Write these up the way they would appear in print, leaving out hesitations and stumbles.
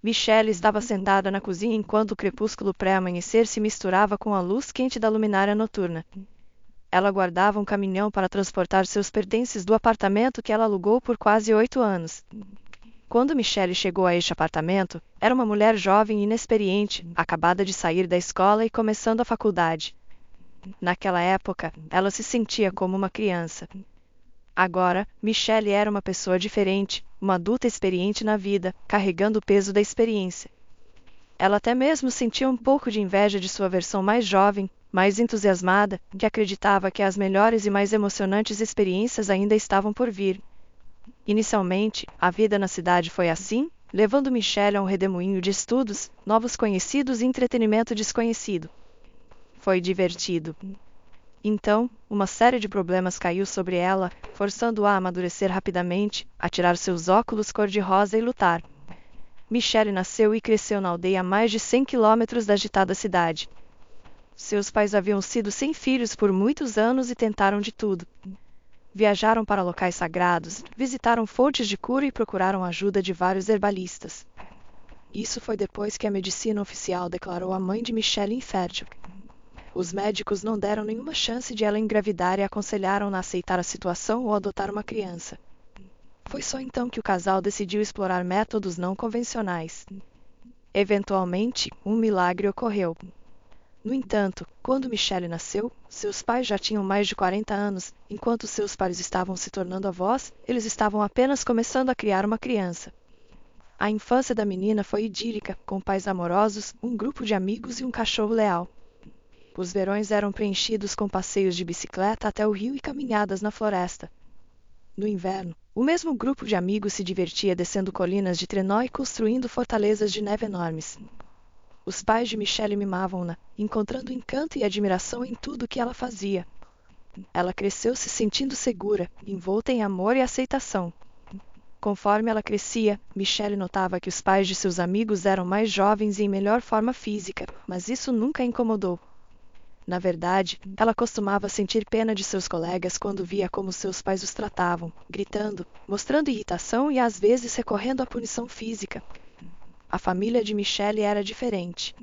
Michelle estava sentada na cozinha enquanto o crepúsculo pré-amanhecer se misturava com a luz quente da luminária noturna. Ela guardava um caminhão para transportar seus pertences do apartamento que ela alugou por quase 8 anos. Quando Michelle chegou a este apartamento, era uma mulher jovem e inexperiente, acabada de sair da escola e começando a faculdade. Naquela época, ela se sentia como uma criança. Agora, Michelle era uma pessoa diferente, uma adulta experiente na vida, carregando o peso da experiência. Ela até mesmo sentia um pouco de inveja de sua versão mais jovem, mais entusiasmada, que acreditava que as melhores e mais emocionantes experiências ainda estavam por vir. Inicialmente, a vida na cidade foi assim, levando Michelle a um redemoinho de estudos, novos conhecidos e entretenimento desconhecido. Foi divertido. Então, uma série de problemas caiu sobre ela, forçando-a a amadurecer rapidamente, a tirar seus óculos cor-de-rosa e lutar. Michelle nasceu e cresceu na aldeia a mais de 100 quilômetros da agitada cidade. Seus pais haviam sido sem filhos por muitos anos e tentaram de tudo. Viajaram para locais sagrados, visitaram fontes de cura e procuraram a ajuda de vários herbalistas. Isso foi depois que a medicina oficial declarou a mãe de Michelle infértil. Os médicos não deram nenhuma chance de ela engravidar e aconselharam-na a aceitar a situação ou adotar uma criança. Foi só então que o casal decidiu explorar métodos não convencionais. Eventualmente, um milagre ocorreu. No entanto, quando Michelle nasceu, seus pais já tinham mais de 40 anos, enquanto seus pais estavam se tornando avós, eles estavam apenas começando a criar uma criança. A infância da menina foi idílica, com pais amorosos, um grupo de amigos e um cachorro leal. Os verões eram preenchidos com passeios de bicicleta até o rio e caminhadas na floresta. No inverno, o mesmo grupo de amigos se divertia descendo colinas de trenó e construindo fortalezas de neve enormes. Os pais de Michelle mimavam-na, encontrando encanto e admiração em tudo que ela fazia. Ela cresceu se sentindo segura, envolta em amor e aceitação. Conforme ela crescia, Michelle notava que os pais de seus amigos eram mais jovens e em melhor forma física, mas isso nunca a incomodou. Na verdade, ela costumava sentir pena de seus colegas quando via como seus pais os tratavam, gritando, mostrando irritação e às vezes recorrendo à punição física. A família de Michelle era diferente.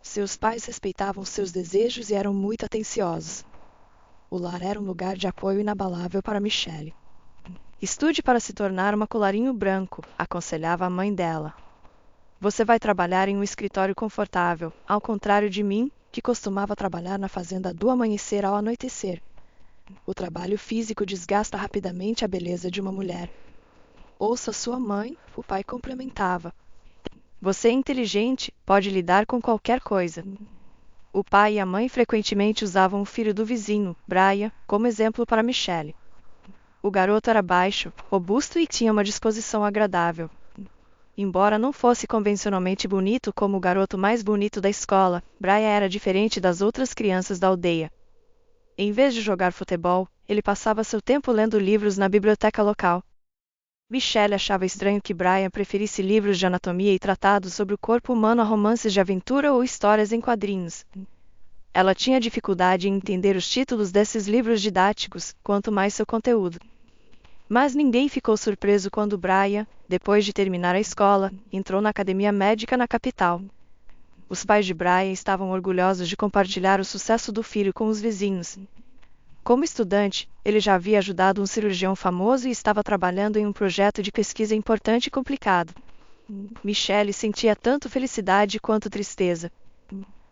Seus pais respeitavam seus desejos e eram muito atenciosos. O lar era um lugar de apoio inabalável para Michelle. Estude para se tornar uma colarinho branco, aconselhava a mãe dela. Você vai trabalhar em um escritório confortável, ao contrário de mim, que costumava trabalhar na fazenda do amanhecer ao anoitecer. O trabalho físico desgasta rapidamente a beleza de uma mulher. Ouça sua mãe, o pai complementava. Você é inteligente, pode lidar com qualquer coisa. O pai e a mãe frequentemente usavam o filho do vizinho, Brian, como exemplo para Michelle. O garoto era baixo, robusto e tinha uma disposição agradável. Embora não fosse convencionalmente bonito como o garoto mais bonito da escola, Brian era diferente das outras crianças da aldeia. Em vez de jogar futebol, ele passava seu tempo lendo livros na biblioteca local. Michelle achava estranho que Brian preferisse livros de anatomia e tratados sobre o corpo humano a romances de aventura ou histórias em quadrinhos. Ela tinha dificuldade em entender os títulos desses livros didáticos, quanto mais seu conteúdo. Mas ninguém ficou surpreso quando Brian, depois de terminar a escola, entrou na academia médica na capital. Os pais de Brian estavam orgulhosos de compartilhar o sucesso do filho com os vizinhos. Como estudante, ele já havia ajudado um cirurgião famoso e estava trabalhando em um projeto de pesquisa importante e complicado. Michelle sentia tanto felicidade quanto tristeza.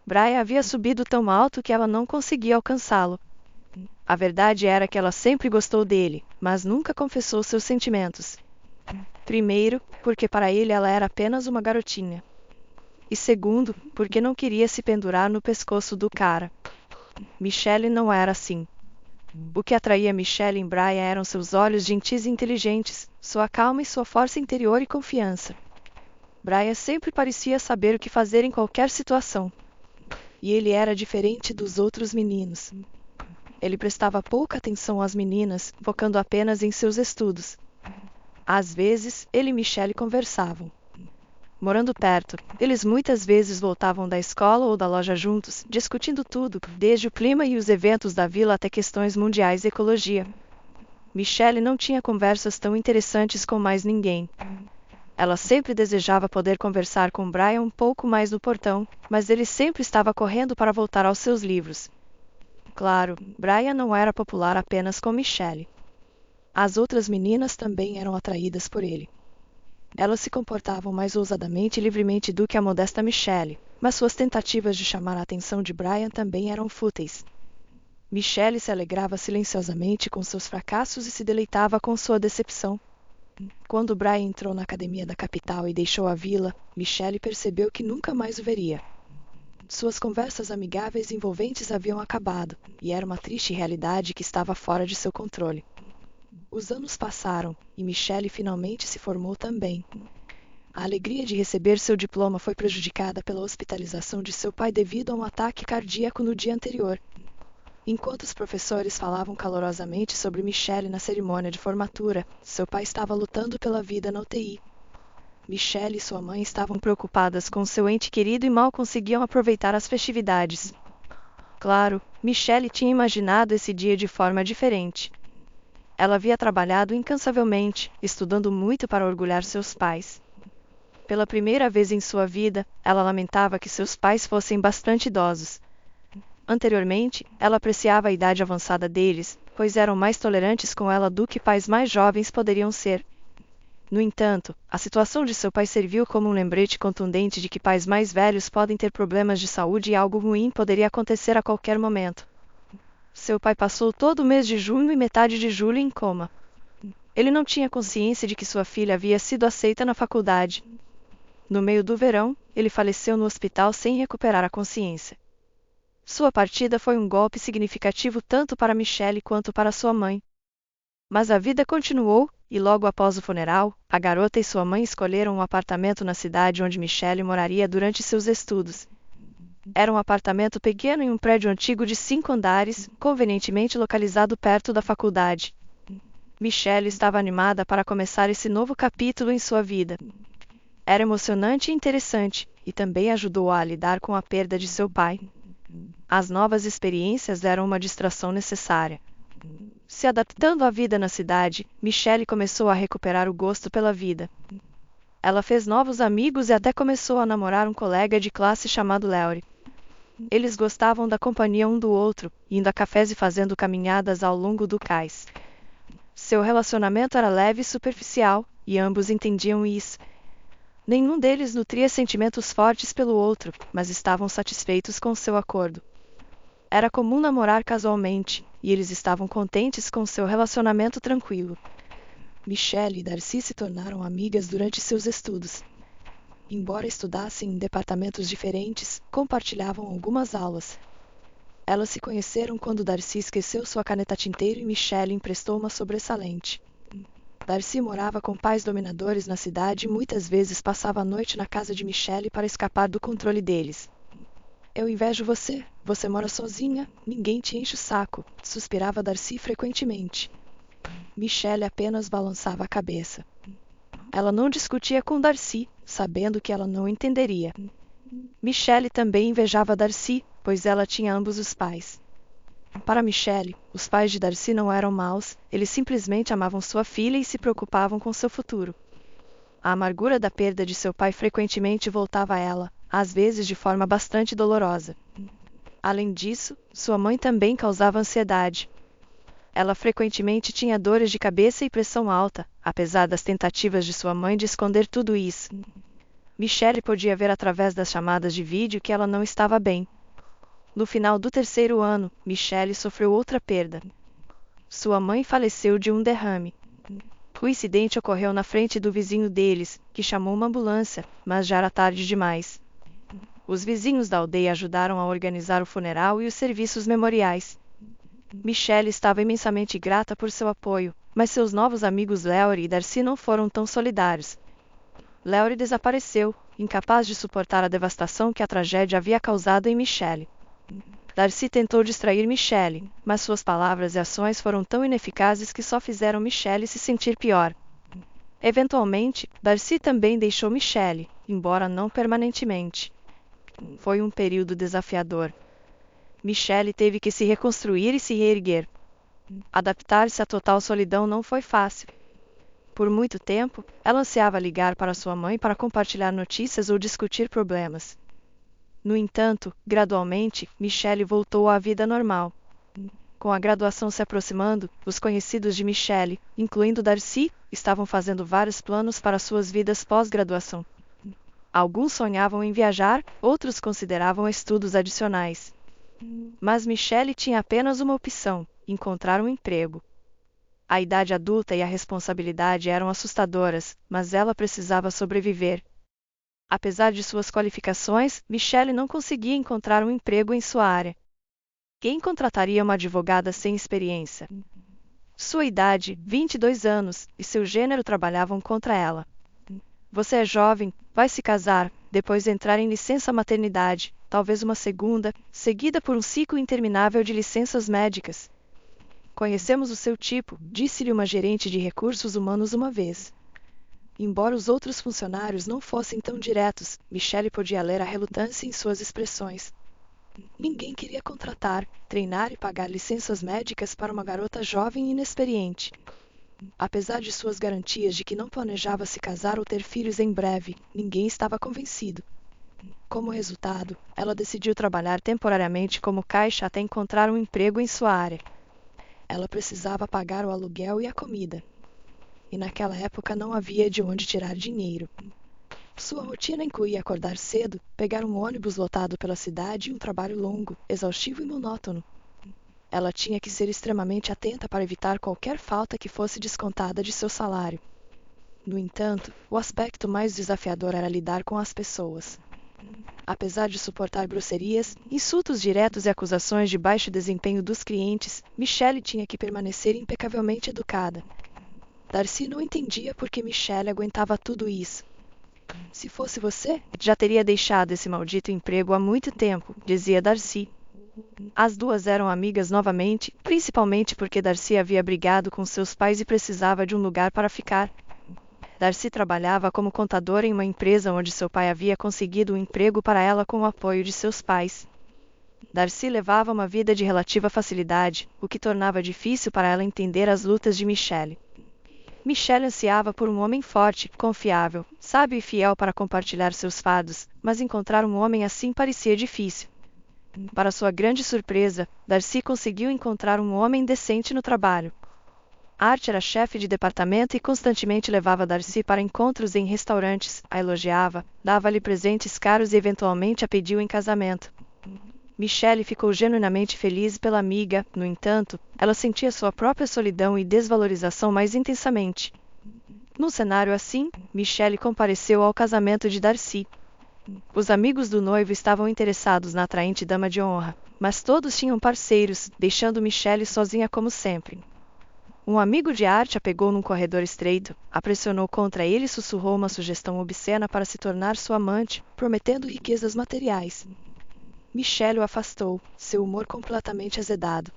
Brian havia subido tão alto que ela não conseguia alcançá-lo. A verdade era que ela sempre gostou dele, mas nunca confessou seus sentimentos. Primeiro, porque para ele ela era apenas uma garotinha. E segundo, porque não queria se pendurar no pescoço do cara. Michelle não era assim. O que atraía Michelle em Brian eram seus olhos gentis e inteligentes, sua calma e sua força interior e confiança. Brian sempre parecia saber o que fazer em qualquer situação. E ele era diferente dos outros meninos. Ele prestava pouca atenção às meninas, focando apenas em seus estudos. Às vezes, ele e Michelle conversavam. Morando perto, eles muitas vezes voltavam da escola ou da loja juntos, discutindo tudo, desde o clima e os eventos da vila até questões mundiais e ecologia. Michelle não tinha conversas tão interessantes com mais ninguém. Ela sempre desejava poder conversar com Brian um pouco mais no portão, mas ele sempre estava correndo para voltar aos seus livros. Claro, Brian não era popular apenas com Michelle. As outras meninas também eram atraídas por ele. Elas se comportavam mais ousadamente e livremente do que a modesta Michelle, mas suas tentativas de chamar a atenção de Brian também eram fúteis. Michelle se alegrava silenciosamente com seus fracassos e se deleitava com sua decepção. Quando Brian entrou na academia da capital e deixou a vila, Michelle percebeu que nunca mais o veria. Suas conversas amigáveis e envolventes haviam acabado, e era uma triste realidade que estava fora de seu controle. Os anos passaram, e Michelle finalmente se formou também. A alegria de receber seu diploma foi prejudicada pela hospitalização de seu pai devido a um ataque cardíaco no dia anterior. Enquanto os professores falavam calorosamente sobre Michelle na cerimônia de formatura, seu pai estava lutando pela vida na UTI. Michelle e sua mãe estavam preocupadas com seu ente querido e mal conseguiam aproveitar as festividades. Claro, Michelle tinha imaginado esse dia de forma diferente. Ela havia trabalhado incansavelmente, estudando muito para orgulhar seus pais. Pela primeira vez em sua vida, ela lamentava que seus pais fossem bastante idosos. Anteriormente, ela apreciava a idade avançada deles, pois eram mais tolerantes com ela do que pais mais jovens poderiam ser. No entanto, a situação de seu pai serviu como um lembrete contundente de que pais mais velhos podem ter problemas de saúde e algo ruim poderia acontecer a qualquer momento. Seu pai passou todo o mês de junho e metade de julho em coma. Ele não tinha consciência de que sua filha havia sido aceita na faculdade. No meio do verão, ele faleceu no hospital sem recuperar a consciência. Sua partida foi um golpe significativo tanto para Michelle quanto para sua mãe. Mas a vida continuou, e logo após o funeral, a garota e sua mãe escolheram um apartamento na cidade onde Michelle moraria durante seus estudos. Era um apartamento pequeno em um prédio antigo de 5 andares, convenientemente localizado perto da faculdade. Michelle estava animada para começar esse novo capítulo em sua vida. Era emocionante e interessante, e também ajudou-a a lidar com a perda de seu pai. As novas experiências eram uma distração necessária. Se adaptando à vida na cidade, Michelle começou a recuperar o gosto pela vida. Ela fez novos amigos e até começou a namorar um colega de classe chamado Leury. Eles gostavam da companhia um do outro, indo a cafés e fazendo caminhadas ao longo do cais. Seu relacionamento era leve e superficial, e ambos entendiam isso. Nenhum deles nutria sentimentos fortes pelo outro, mas estavam satisfeitos com seu acordo. Era comum namorar casualmente, e eles estavam contentes com seu relacionamento tranquilo. Michelle e Darcy se tornaram amigas durante seus estudos. Embora estudassem em departamentos diferentes, compartilhavam algumas aulas. Elas se conheceram quando Darcy esqueceu sua caneta tinteiro e Michelle emprestou uma sobressalente. Darcy morava com pais dominadores na cidade e muitas vezes passava a noite na casa de Michelle para escapar do controle deles. Eu invejo você. Você mora sozinha, ninguém te enche o saco, suspirava Darcy frequentemente. Michelle apenas balançava a cabeça. Ela não discutia com Darcy, sabendo que ela não entenderia. Michelle também invejava Darcy, pois ela tinha ambos os pais. Para Michelle, os pais de Darcy não eram maus, eles simplesmente amavam sua filha e se preocupavam com seu futuro. A amargura da perda de seu pai frequentemente voltava a ela, às vezes de forma bastante dolorosa. Além disso, sua mãe também causava ansiedade. Ela frequentemente tinha dores de cabeça e pressão alta, apesar das tentativas de sua mãe de esconder tudo isso. Michelle podia ver através das chamadas de vídeo que ela não estava bem. No final do 3º ano, Michelle sofreu outra perda. Sua mãe faleceu de um derrame. O incidente ocorreu na frente do vizinho deles, que chamou uma ambulância, mas já era tarde demais. Os vizinhos da aldeia ajudaram a organizar o funeral e os serviços memoriais. Michelle estava imensamente grata por seu apoio, mas seus novos amigos Leury e Darcy não foram tão solidários. Leury desapareceu, incapaz de suportar a devastação que a tragédia havia causado em Michelle. Darcy tentou distrair Michelle, mas suas palavras e ações foram tão ineficazes que só fizeram Michelle se sentir pior. Eventualmente, Darcy também deixou Michelle, embora não permanentemente. Foi um período desafiador. Michelle teve que se reconstruir e se reerguer. Adaptar-se à total solidão não foi fácil. Por muito tempo, ela ansiava ligar para sua mãe para compartilhar notícias ou discutir problemas. No entanto, gradualmente, Michelle voltou à vida normal. Com a graduação se aproximando, os conhecidos de Michelle, incluindo Darcy, estavam fazendo vários planos para suas vidas pós-graduação. Alguns sonhavam em viajar, outros consideravam estudos adicionais. Mas Michelle tinha apenas uma opção: encontrar um emprego. A idade adulta e a responsabilidade eram assustadoras, mas ela precisava sobreviver. Apesar de suas qualificações, Michelle não conseguia encontrar um emprego em sua área. Quem contrataria uma advogada sem experiência? Sua idade, 22 anos, e seu gênero trabalhavam contra ela. Você é jovem, vai se casar, depois entrar em licença maternidade, talvez uma segunda, seguida por um ciclo interminável de licenças médicas. Conhecemos o seu tipo, disse-lhe uma gerente de recursos humanos uma vez. Embora os outros funcionários não fossem tão diretos, Michelle podia ler a relutância em suas expressões. Ninguém queria contratar, treinar e pagar licenças médicas para uma garota jovem e inexperiente. Apesar de suas garantias de que não planejava se casar ou ter filhos em breve, ninguém estava convencido. Como resultado, ela decidiu trabalhar temporariamente como caixa até encontrar um emprego em sua área. Ela precisava pagar o aluguel e a comida. E naquela época não havia de onde tirar dinheiro. Sua rotina incluía acordar cedo, pegar um ônibus lotado pela cidade e um trabalho longo, exaustivo e monótono. Ela tinha que ser extremamente atenta para evitar qualquer falta que fosse descontada de seu salário. No entanto, o aspecto mais desafiador era lidar com as pessoas. Apesar de suportar grosserias, insultos diretos e acusações de baixo desempenho dos clientes, Michelle tinha que permanecer impecavelmente educada. Darcy não entendia por que Michelle aguentava tudo isso. Se fosse você, já teria deixado esse maldito emprego há muito tempo, dizia Darcy. As duas eram amigas novamente, principalmente porque Darcy havia brigado com seus pais e precisava de um lugar para ficar. Darcy trabalhava como contadora em uma empresa onde seu pai havia conseguido um emprego para ela com o apoio de seus pais. Darcy levava uma vida de relativa facilidade, o que tornava difícil para ela entender as lutas de Michelle. Michelle ansiava por um homem forte, confiável, sábio e fiel para compartilhar seus fardos, mas encontrar um homem assim parecia difícil. Para sua grande surpresa, Darcy conseguiu encontrar um homem decente no trabalho. Art era chefe de departamento e constantemente levava Darcy para encontros em restaurantes, a elogiava, dava-lhe presentes caros e eventualmente a pediu em casamento. Michelle ficou genuinamente feliz pela amiga, no entanto, ela sentia sua própria solidão e desvalorização mais intensamente. Num cenário assim, Michelle compareceu ao casamento de Darcy. Os amigos do noivo estavam interessados na atraente dama de honra, mas todos tinham parceiros, deixando Michelle sozinha como sempre. Um amigo de Art a pegou num corredor estreito, a pressionou contra ele e sussurrou uma sugestão obscena para se tornar sua amante, prometendo riquezas materiais. Michelle o afastou, seu humor completamente azedado.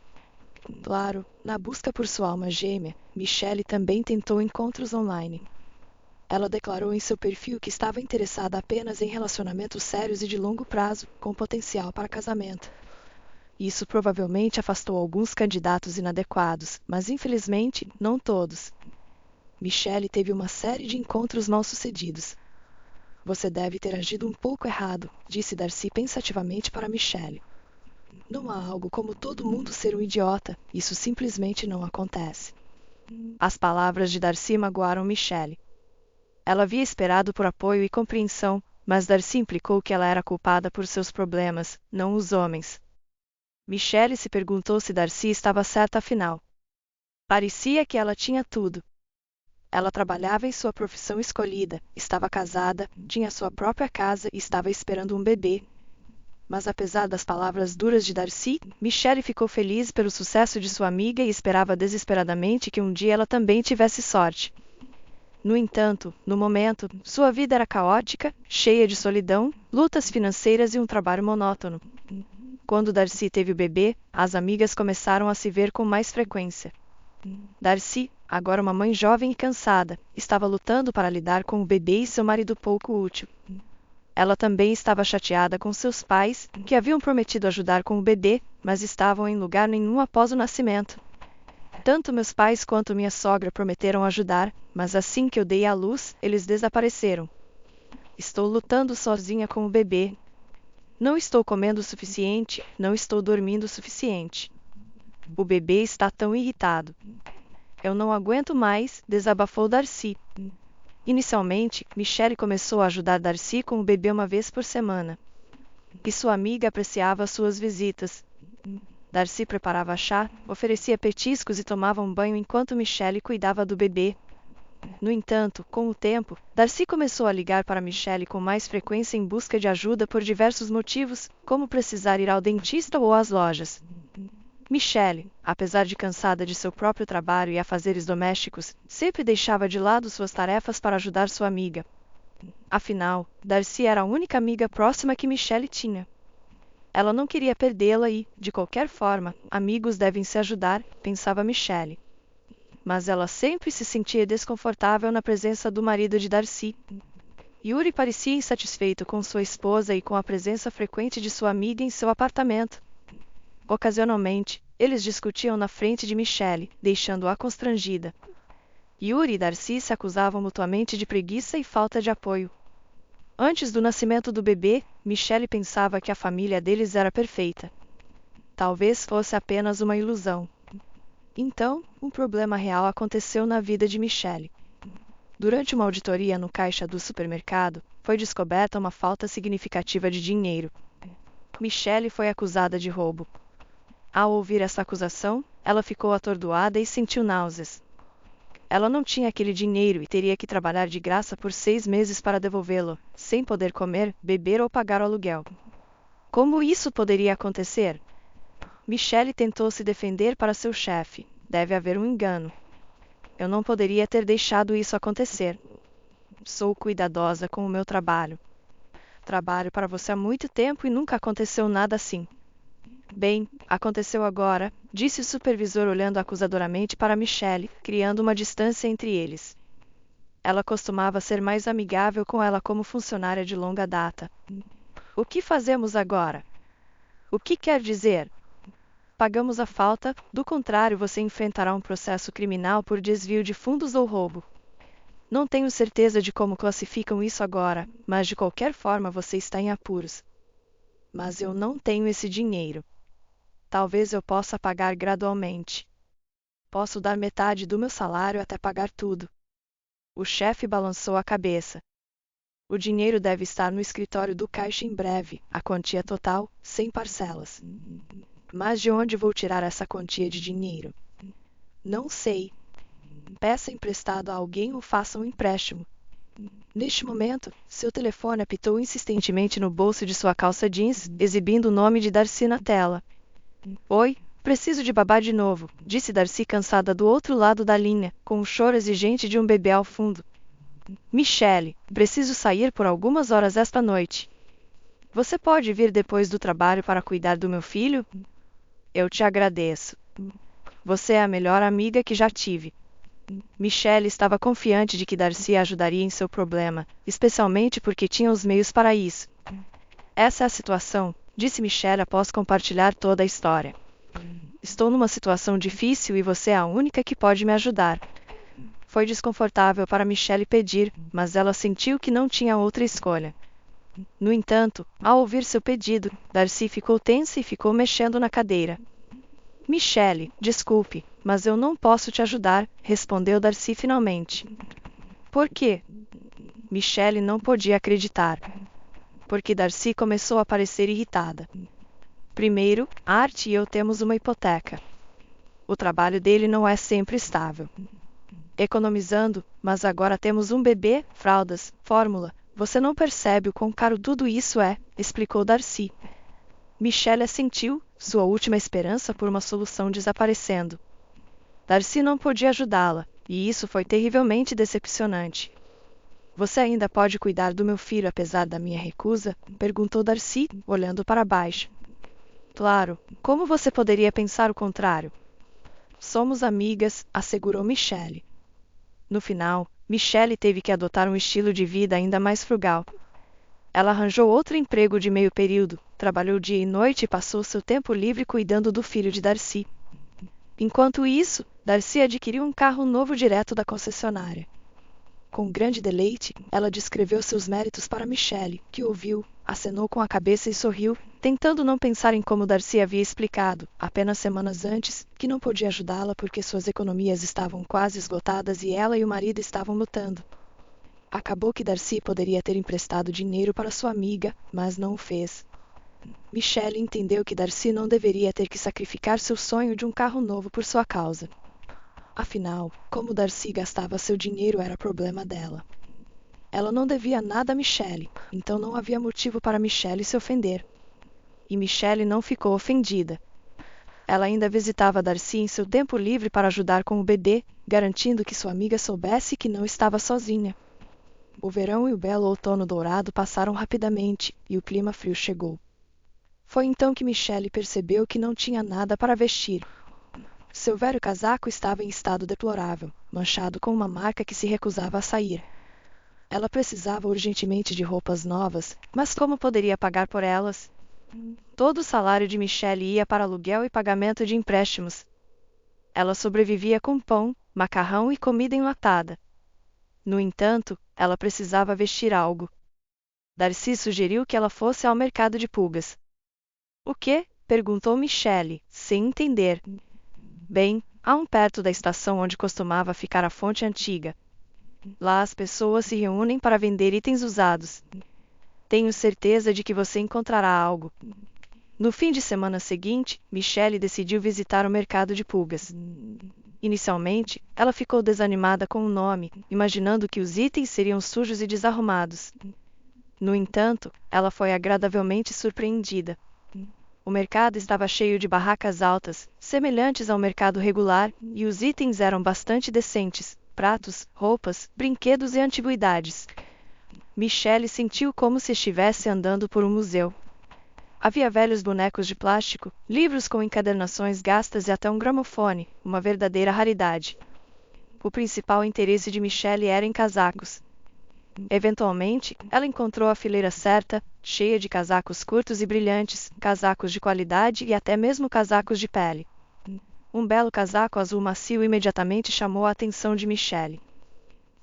Claro, na busca por sua alma gêmea, Michelle também tentou encontros online. Ela declarou em seu perfil que estava interessada apenas em relacionamentos sérios e de longo prazo, com potencial para casamento. Isso provavelmente afastou alguns candidatos inadequados, mas infelizmente não todos. Michelle teve uma série de encontros mal-sucedidos. Você deve ter agido um pouco errado, disse Darcy pensativamente para Michelle. Não há algo como todo mundo ser um idiota, isso simplesmente não acontece. As palavras de Darcy magoaram Michelle. Ela havia esperado por apoio e compreensão, mas Darcy implicou que ela era culpada por seus problemas, não os homens. Michelle se perguntou se Darcy estava certa afinal. Parecia que ela tinha tudo. Ela trabalhava em sua profissão escolhida, estava casada, tinha sua própria casa e estava esperando um bebê. Mas apesar das palavras duras de Darcy, Michelle ficou feliz pelo sucesso de sua amiga e esperava desesperadamente que um dia ela também tivesse sorte. No entanto, no momento, sua vida era caótica, cheia de solidão, lutas financeiras e um trabalho monótono. Quando Darcy teve o bebê, as amigas começaram a se ver com mais frequência. Darcy, agora uma mãe jovem e cansada, estava lutando para lidar com o bebê e seu marido pouco útil. Ela também estava chateada com seus pais, que haviam prometido ajudar com o bebê, mas estavam em lugar nenhum após o nascimento. Tanto meus pais quanto minha sogra prometeram ajudar, mas assim que eu dei à luz, eles desapareceram. Estou lutando sozinha com o bebê. Não estou comendo o suficiente, não estou dormindo o suficiente. O bebê está tão irritado. Eu não aguento mais, desabafou Darcy. Inicialmente, Michelle começou a ajudar Darcy com o bebê uma vez por semana. E sua amiga apreciava suas visitas. Darcy preparava chá, oferecia petiscos e tomava um banho enquanto Michelle cuidava do bebê. No entanto, com o tempo, Darcy começou a ligar para Michelle com mais frequência em busca de ajuda por diversos motivos, como precisar ir ao dentista ou às lojas. Michelle, apesar de cansada de seu próprio trabalho e afazeres domésticos, sempre deixava de lado suas tarefas para ajudar sua amiga. Afinal, Darcy era a única amiga próxima que Michelle tinha. Ela não queria perdê-la e, de qualquer forma, amigos devem se ajudar, pensava Michelle. Mas ela sempre se sentia desconfortável na presença do marido de Darcy. Yuri parecia insatisfeito com sua esposa e com a presença frequente de sua amiga em seu apartamento. Ocasionalmente, eles discutiam na frente de Michelle, deixando-a constrangida. Yuri e Darcy se acusavam mutuamente de preguiça e falta de apoio. Antes do nascimento do bebê, Michelle pensava que a família deles era perfeita. Talvez fosse apenas uma ilusão. Então, um problema real aconteceu na vida de Michelle. Durante uma auditoria no caixa do supermercado, foi descoberta uma falta significativa de dinheiro. Michelle foi acusada de roubo. Ao ouvir essa acusação, ela ficou atordoada e sentiu náuseas. Ela não tinha aquele dinheiro e teria que trabalhar de graça por 6 meses para devolvê-lo, sem poder comer, beber ou pagar o aluguel. Como isso poderia acontecer? Michelle tentou se defender para seu chefe. Deve haver um engano. Eu não poderia ter deixado isso acontecer. Sou cuidadosa com o meu trabalho. Trabalho para você há muito tempo e nunca aconteceu nada assim. Bem, aconteceu agora, disse o supervisor olhando acusadoramente para Michelle, criando uma distância entre eles. Ela costumava ser mais amigável com ela como funcionária de longa data. O que fazemos agora? O que quer dizer? Pagamos a falta, do contrário você enfrentará um processo criminal por desvio de fundos ou roubo. Não tenho certeza de como classificam isso agora, mas de qualquer forma você está em apuros. Mas eu não tenho esse dinheiro. Talvez eu possa pagar gradualmente. Posso dar metade do meu salário até pagar tudo. O chefe balançou a cabeça. O dinheiro deve estar no escritório do caixa em breve, a quantia total, sem parcelas. Mas de onde vou tirar essa quantia de dinheiro? Não sei. Peça emprestado a alguém ou faça um empréstimo. Neste momento, seu telefone apitou insistentemente no bolso de sua calça jeans, exibindo o nome de Darcy na tela. Oi, preciso de babá de novo, disse Darcy cansada do outro lado da linha, com o choro exigente de um bebê ao fundo. Michelle, preciso sair por algumas horas esta noite. Você pode vir depois do trabalho para cuidar do meu filho? Eu te agradeço. Você é a melhor amiga que já tive. Michelle estava confiante de que Darcy a ajudaria em seu problema, especialmente porque tinha os meios para isso. Essa é a situação, disse Michelle após compartilhar toda a história. Estou numa situação difícil e você é a única que pode me ajudar. Foi desconfortável para Michelle pedir, mas ela sentiu que não tinha outra escolha. No entanto, ao ouvir seu pedido, Darcy ficou tensa e ficou mexendo na cadeira. Michelle, desculpe, mas eu não posso te ajudar, respondeu Darcy finalmente. Por quê? Michelle não podia acreditar. Porque Darcy começou a parecer irritada. Primeiro, Art e eu temos uma hipoteca. O trabalho dele não é sempre estável. Economizando, mas agora temos um bebê, fraldas, fórmula. Você não percebe o quão caro tudo isso é, explicou Darcy. Michelle assentiu, sua última esperança por uma solução desaparecendo. Darcy não podia ajudá-la, e isso foi terrivelmente decepcionante. Você ainda pode cuidar do meu filho apesar da minha recusa? Perguntou Darcy, olhando para baixo. Claro, como você poderia pensar o contrário? Somos amigas, assegurou Michelle. No final, Michelle teve que adotar um estilo de vida ainda mais frugal. Ela arranjou outro emprego de meio período, trabalhou dia e noite e passou seu tempo livre cuidando do filho de Darcy. Enquanto isso, Darcy adquiriu um carro novo direto da concessionária. Com grande deleite, ela descreveu seus méritos para Michelle, que ouviu, acenou com a cabeça e sorriu, tentando não pensar em como Darcy havia explicado, apenas semanas antes, que não podia ajudá-la porque suas economias estavam quase esgotadas e ela e o marido estavam lutando. Acabou que Darcy poderia ter emprestado dinheiro para sua amiga, mas não o fez. Michelle entendeu que Darcy não deveria ter que sacrificar seu sonho de um carro novo por sua causa. Afinal, como Darcy gastava seu dinheiro era problema dela. Ela não devia nada a Michelle, então não havia motivo para Michelle se ofender. E Michelle não ficou ofendida. Ela ainda visitava Darcy em seu tempo livre para ajudar com o bebê, garantindo que sua amiga soubesse que não estava sozinha. O verão e o belo outono dourado passaram rapidamente, e o clima frio chegou. Foi então que Michelle percebeu que não tinha nada para vestir. Seu velho casaco estava em estado deplorável, manchado com uma marca que se recusava a sair. Ela precisava urgentemente de roupas novas, mas como poderia pagar por elas? Todo o salário de Michelle ia para aluguel e pagamento de empréstimos. Ela sobrevivia com pão, macarrão e comida enlatada. No entanto, ela precisava vestir algo. Darcy sugeriu que ela fosse ao mercado de pulgas. O quê? Perguntou Michelle, sem entender. Bem, há um perto da estação onde costumava ficar a fonte antiga. Lá as pessoas se reúnem para vender itens usados. Tenho certeza de que você encontrará algo. No fim de semana seguinte, Michelle decidiu visitar o mercado de pulgas. Inicialmente, ela ficou desanimada com o nome, imaginando que os itens seriam sujos e desarrumados. No entanto, ela foi agradavelmente surpreendida. O mercado estava cheio de barracas altas, semelhantes ao mercado regular, e os itens eram bastante decentes: pratos, roupas, brinquedos e antiguidades. Michelle sentiu como se estivesse andando por um museu. Havia velhos bonecos de plástico, livros com encadernações gastas e até um gramofone, uma verdadeira raridade. O principal interesse de Michelle era em casacos. Eventualmente, ela encontrou a fileira certa, cheia de casacos curtos e brilhantes, casacos de qualidade e até mesmo casacos de pele. Um belo casaco azul macio imediatamente chamou a atenção de Michelle.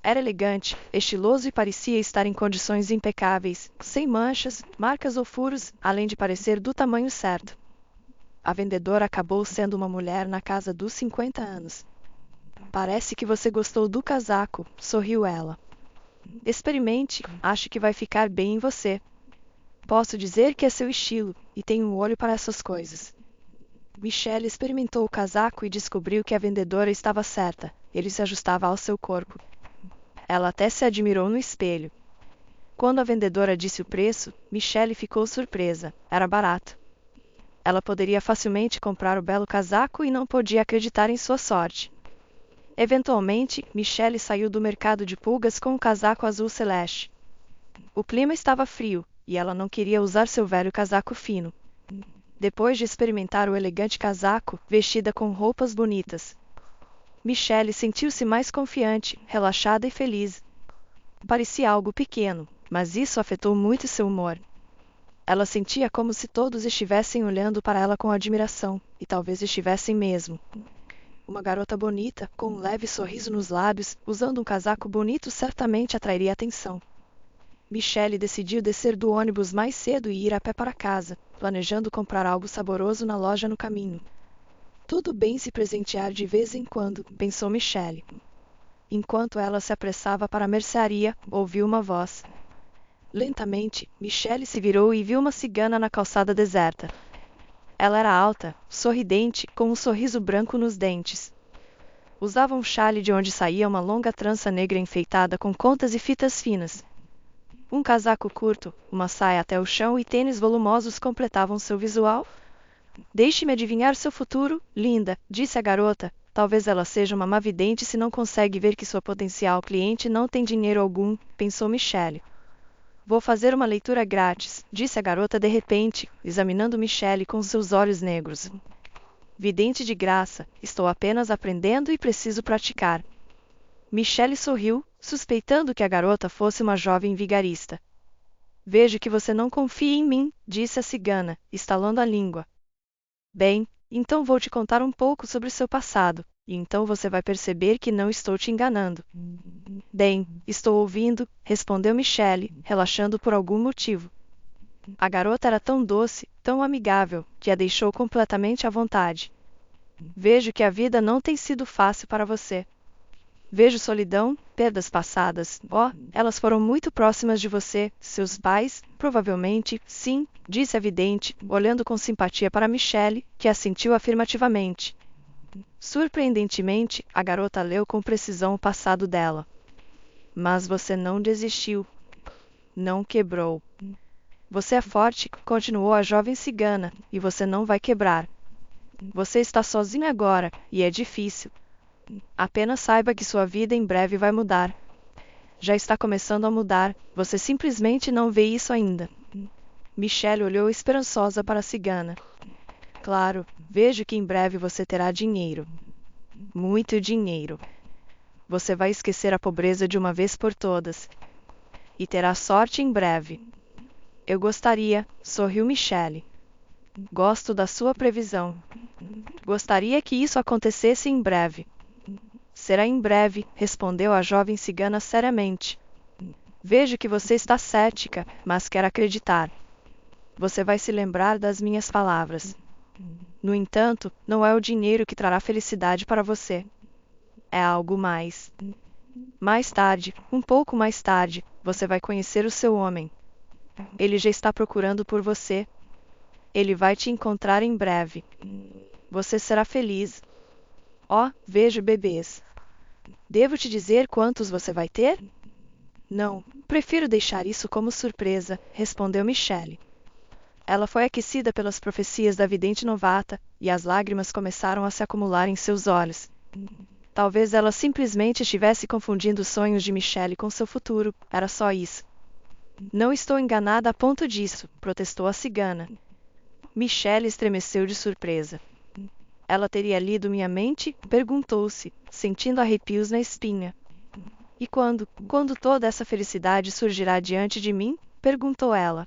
Era elegante, estiloso e parecia estar em condições impecáveis, sem manchas, marcas ou furos, além de parecer do tamanho certo. A vendedora acabou sendo uma mulher na casa dos 50 anos. Parece que você gostou do casaco, sorriu ela. Experimente, acho que vai ficar bem em você. Posso dizer que é seu estilo, e tenho um olho para essas coisas. Michelle experimentou o casaco e descobriu que a vendedora estava certa, ele se ajustava ao seu corpo. Ela até se admirou no espelho. Quando a vendedora disse o preço, Michelle ficou surpresa, era barato. Ela poderia facilmente comprar o belo casaco e não podia acreditar em sua sorte. Eventualmente, Michelle saiu do mercado de pulgas com um casaco azul celeste. O clima estava frio, e ela não queria usar seu velho casaco fino. Depois de experimentar o elegante casaco, vestida com roupas bonitas, Michelle sentiu-se mais confiante, relaxada e feliz. Parecia algo pequeno, mas isso afetou muito seu humor. Ela sentia como se todos estivessem olhando para ela com admiração, e talvez estivessem mesmo. Uma garota bonita, com um leve sorriso nos lábios, usando um casaco bonito certamente atrairia atenção. Michelle decidiu descer do ônibus mais cedo e ir a pé para casa, planejando comprar algo saboroso na loja no caminho. Tudo bem se presentear de vez em quando, pensou Michelle. Enquanto ela se apressava para a mercearia, ouviu uma voz. Lentamente, Michelle se virou e viu uma cigana na calçada deserta. Ela era alta, sorridente, com um sorriso branco nos dentes. Usava um chale de onde saía uma longa trança negra enfeitada com contas e fitas finas. Um casaco curto, uma saia até o chão e tênis volumosos completavam seu visual. Deixe-me adivinhar seu futuro, linda, disse a garota. Talvez ela seja uma má vidente se não consegue ver que sua potencial cliente não tem dinheiro algum, pensou Michelle. Vou fazer uma leitura grátis, disse a garota de repente, examinando Michelle com seus olhos negros. Vidente de graça, estou apenas aprendendo e preciso praticar. Michelle sorriu, suspeitando que a garota fosse uma jovem vigarista. Vejo que você não confia em mim, disse a cigana, estalando a língua. Bem, Então vou te contar um pouco sobre seu passado, e então você vai perceber que não estou te enganando. Bem, estou ouvindo, respondeu Michelle, relaxando por algum motivo. A garota era tão doce, tão amigável, que a deixou completamente à vontade. Vejo que a vida não tem sido fácil para você. Vejo solidão, perdas passadas. Elas foram muito próximas de você, seus pais, provavelmente, sim, disse a vidente, olhando com simpatia para Michelle, que assentiu afirmativamente. Surpreendentemente, a garota leu com precisão o passado dela. Mas você não desistiu. Não quebrou. Você é forte, continuou a jovem cigana, e você não vai quebrar. Você está sozinho agora, e é difícil. Apenas saiba que sua vida em breve vai mudar. Já está começando a mudar, você simplesmente não vê isso ainda. Michelle olhou esperançosa para a cigana. Claro, vejo que em breve você terá dinheiro. Muito dinheiro. Você vai esquecer a pobreza de uma vez por todas. E terá sorte em breve. Eu gostaria, sorriu Michelle. Gosto da sua previsão. Gostaria que isso acontecesse em breve. Será em breve, respondeu a jovem cigana seriamente. Vejo que você está cética, mas quer acreditar. Você vai se lembrar das minhas palavras. No entanto, não é o dinheiro que trará felicidade para você. É algo mais. Mais tarde, um pouco mais tarde, você vai conhecer o seu homem. Ele já está procurando por você. Ele vai te encontrar em breve. Você será feliz. Vejo bebês. Devo te dizer quantos você vai ter? Não, prefiro deixar isso como surpresa, respondeu Michelle. Ela foi aquecida pelas profecias da vidente novata, e as lágrimas começaram a se acumular em seus olhos. Talvez ela simplesmente estivesse confundindo os sonhos de Michelle com seu futuro, era só isso. Não estou enganada a ponto disso, protestou a cigana. Michelle estremeceu de surpresa. Ela teria lido minha mente? Perguntou-se, sentindo arrepios na espinha. E quando toda essa felicidade surgirá diante de mim? Perguntou ela.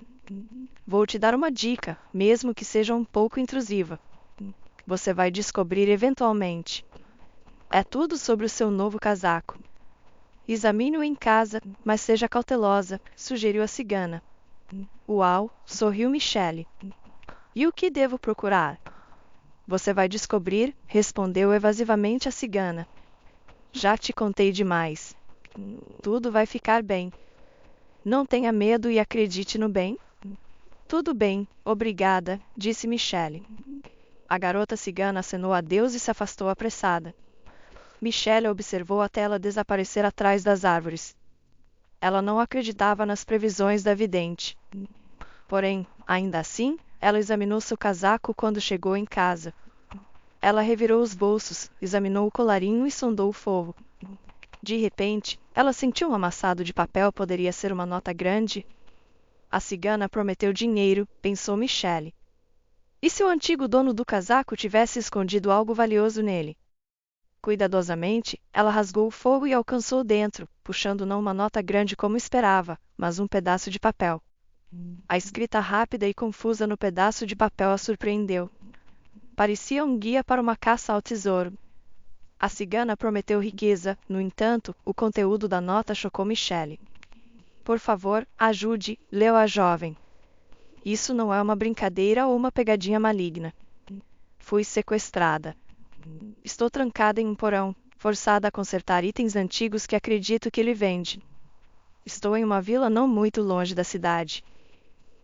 Vou te dar uma dica, mesmo que seja um pouco intrusiva. Você vai descobrir eventualmente. É tudo sobre o seu novo casaco. Examine-o em casa, mas seja cautelosa, sugeriu a cigana. Uau, sorriu Michelle. E o que devo procurar? Você vai descobrir, respondeu evasivamente a cigana. Já te contei demais. Tudo vai ficar bem. Não tenha medo e acredite no bem. Tudo bem, obrigada, disse Michelle. A garota cigana acenou adeus e se afastou apressada. Michelle a observou até ela desaparecer atrás das árvores. Ela não acreditava nas previsões da vidente. Porém, ainda assim, ela examinou seu casaco quando chegou em casa. Ela revirou os bolsos, examinou o colarinho e sondou o forro. De repente, ela sentiu um amassado de papel poderia ser uma nota grande. A cigana prometeu dinheiro, pensou Michelle. E se o antigo dono do casaco tivesse escondido algo valioso nele? Cuidadosamente, ela rasgou o forro e alcançou dentro, puxando não uma nota grande como esperava, mas um pedaço de papel. A escrita rápida e confusa no pedaço de papel a surpreendeu. Parecia um guia para uma caça ao tesouro. A cigana prometeu riqueza, no entanto, o conteúdo da nota chocou Michelle. Por favor, ajude, leu a jovem. Isso não é uma brincadeira ou uma pegadinha maligna. Fui sequestrada. Estou trancada em um porão, forçada a consertar itens antigos que acredito que ele vende. Estou em uma vila não muito longe da cidade.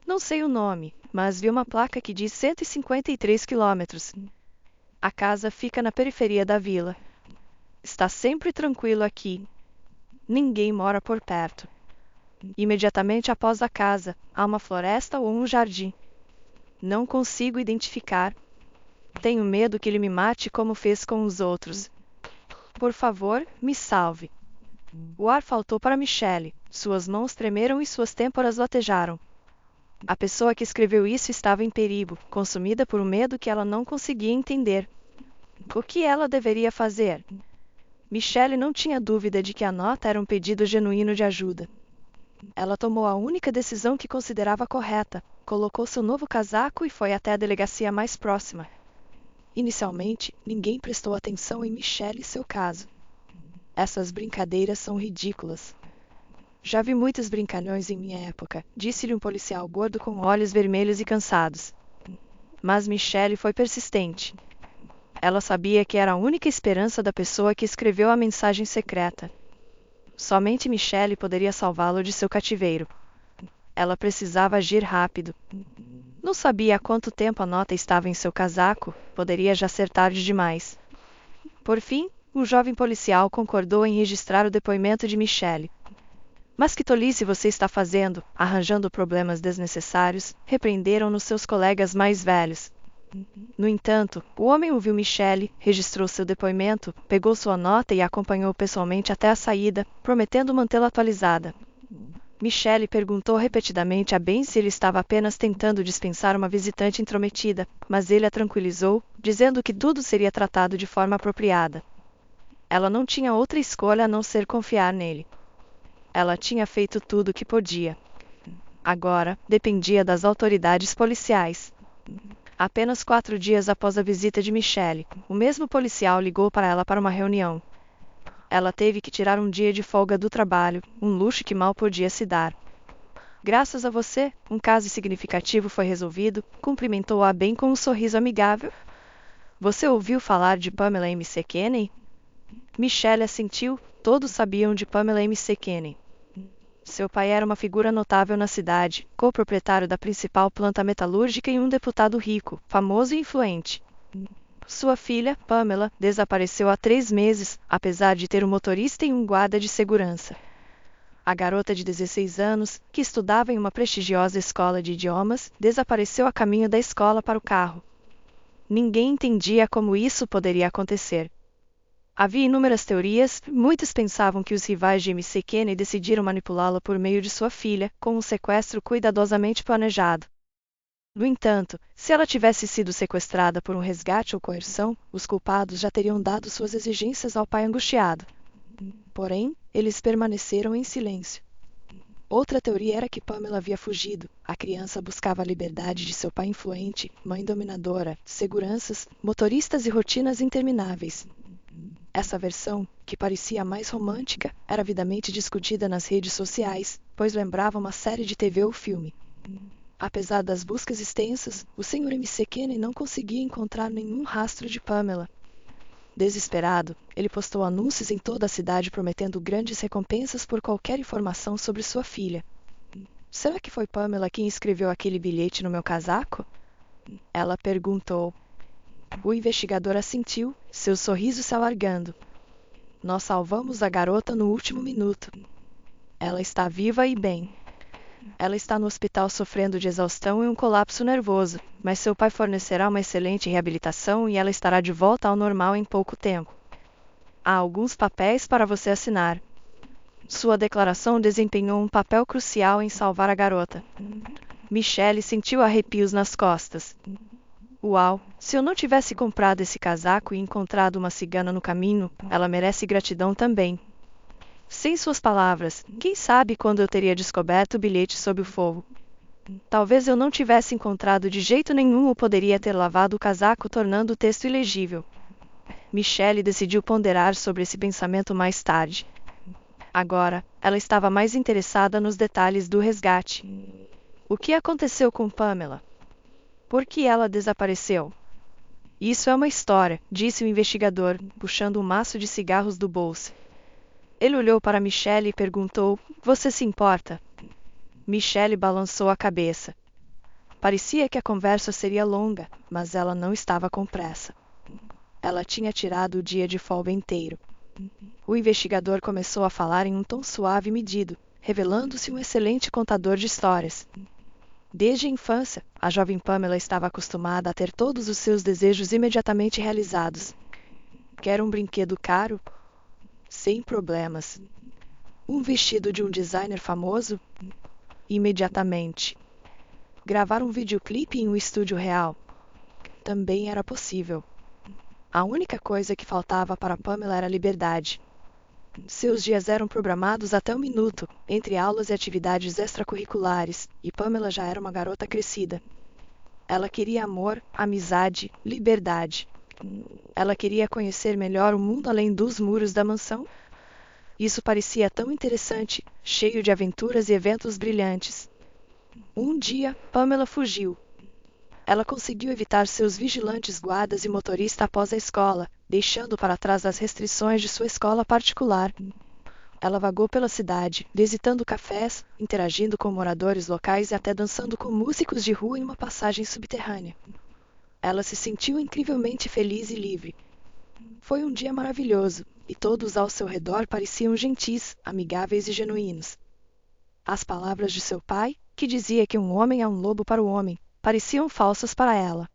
Não sei o nome, mas vi uma placa que diz 153 quilômetros. A casa fica na periferia da vila. Está sempre tranquilo aqui. Ninguém mora por perto. Imediatamente após a casa, há uma floresta ou um jardim. Não consigo identificar. Tenho medo que ele me mate como fez com os outros. Por favor, me salve. O ar faltou para Michelle, suas mãos tremeram e suas têmporas latejaram. A pessoa que escreveu isso estava em perigo, consumida por um medo que ela não conseguia entender. O que ela deveria fazer? Michelle não tinha dúvida de que a nota era um pedido genuíno de ajuda. Ela tomou a única decisão que considerava correta, colocou seu novo casaco e foi até a delegacia mais próxima. Inicialmente, ninguém prestou atenção em Michelle e seu caso. Essas brincadeiras são ridículas. Já vi muitos brincalhões em minha época, disse-lhe um policial gordo com olhos vermelhos e cansados. Mas Michelle foi persistente. Ela sabia que era a única esperança da pessoa que escreveu a mensagem secreta. Somente Michelle poderia salvá-lo de seu cativeiro. Ela precisava agir rápido. Não sabia há quanto tempo a nota estava em seu casaco, poderia já ser tarde demais. Por fim, o jovem policial concordou em registrar o depoimento de Michelle. Mas que tolice você está fazendo, arranjando problemas desnecessários, repreenderam-no seus colegas mais velhos. No entanto, o homem ouviu Michelle, registrou seu depoimento, pegou sua nota e a acompanhou pessoalmente até a saída, prometendo mantê-la atualizada. Michelle perguntou repetidamente a Ben se ele estava apenas tentando dispensar uma visitante intrometida, mas ele a tranquilizou, dizendo que tudo seria tratado de forma apropriada. Ela não tinha outra escolha a não ser confiar nele. Ela tinha feito tudo o que podia. Agora, dependia das autoridades policiais. Apenas 4 dias após a visita de Michelle, o mesmo policial ligou para ela para uma reunião. Ela teve que tirar um dia de folga do trabalho, um luxo que mal podia se dar. Graças a você, um caso significativo foi resolvido, cumprimentou-a bem com um sorriso amigável. Você ouviu falar de Pamela McKenney? Michelle assentiu, todos sabiam de Pamela McKenney. Seu pai era uma figura notável na cidade, co-proprietário da principal planta metalúrgica e um deputado rico, famoso e influente. Sua filha, Pamela, desapareceu há 3 meses, apesar de ter um motorista e um guarda de segurança. A garota de 16 anos, que estudava em uma prestigiosa escola de idiomas, desapareceu a caminho da escola para o carro. Ninguém entendia como isso poderia acontecer. Havia inúmeras teorias, muitos pensavam que os rivais de McKenney decidiram manipulá-la por meio de sua filha, com um sequestro cuidadosamente planejado. No entanto, se ela tivesse sido sequestrada por um resgate ou coerção, os culpados já teriam dado suas exigências ao pai angustiado. Porém, eles permaneceram em silêncio. Outra teoria era que Pamela havia fugido. A criança buscava a liberdade de seu pai influente, mãe dominadora, seguranças, motoristas e rotinas intermináveis. Essa versão, que parecia a mais romântica, era avidamente discutida nas redes sociais, pois lembrava uma série de TV ou filme. Apesar das buscas extensas, o Sr. McKenney não conseguia encontrar nenhum rastro de Pamela. Desesperado, ele postou anúncios em toda a cidade prometendo grandes recompensas por qualquer informação sobre sua filha. Será que foi Pamela quem escreveu aquele bilhete no meu casaco? Ela perguntou. O investigador assentiu, seu sorriso se alargando. Nós salvamos a garota no último minuto. Ela está viva e bem. Ela está no hospital sofrendo de exaustão e um colapso nervoso, mas seu pai fornecerá uma excelente reabilitação e ela estará de volta ao normal em pouco tempo. Há alguns papéis para você assinar. Sua declaração desempenhou um papel crucial em salvar a garota. Michelle sentiu arrepios nas costas. Uau, se eu não tivesse comprado esse casaco e encontrado uma cigana no caminho, ela merece gratidão também. Sem suas palavras, quem sabe quando eu teria descoberto o bilhete sob o fogo. Talvez eu não tivesse encontrado de jeito nenhum ou poderia ter lavado o casaco tornando o texto ilegível. Michelle decidiu ponderar sobre esse pensamento mais tarde. Agora, ela estava mais interessada nos detalhes do resgate. O que aconteceu com Pamela? Por que ela desapareceu? Isso é uma história, disse o investigador, puxando um maço de cigarros do bolso. Ele olhou para Michelle e perguntou, você se importa? Michelle balançou a cabeça. Parecia que a conversa seria longa, mas ela não estava com pressa. Ela tinha tirado o dia de folga inteiro. O investigador começou a falar em um tom suave e medido, revelando-se um excelente contador de histórias. Desde a infância, a jovem Pamela estava acostumada a ter todos os seus desejos imediatamente realizados. Quer um brinquedo caro? Sem problemas. Um vestido de um designer famoso? Imediatamente. Gravar um videoclipe em um estúdio real? Também era possível. A única coisa que faltava para Pamela era liberdade. Seus dias eram programados até o minuto, entre aulas e atividades extracurriculares, e Pamela já era uma garota crescida. Ela queria amor, amizade, liberdade. Ela queria conhecer melhor o mundo além dos muros da mansão. Isso parecia tão interessante, cheio de aventuras e eventos brilhantes. Um dia, Pamela fugiu. Ela conseguiu evitar seus vigilantes guardas e motorista após a escola, deixando para trás as restrições de sua escola particular. Ela vagou pela cidade, visitando cafés, interagindo com moradores locais e até dançando com músicos de rua em uma passagem subterrânea. Ela se sentiu incrivelmente feliz e livre. Foi um dia maravilhoso, e todos ao seu redor pareciam gentis, amigáveis e genuínos. As palavras de seu pai, que dizia que um homem é um lobo para o homem, pareciam falsas para ela.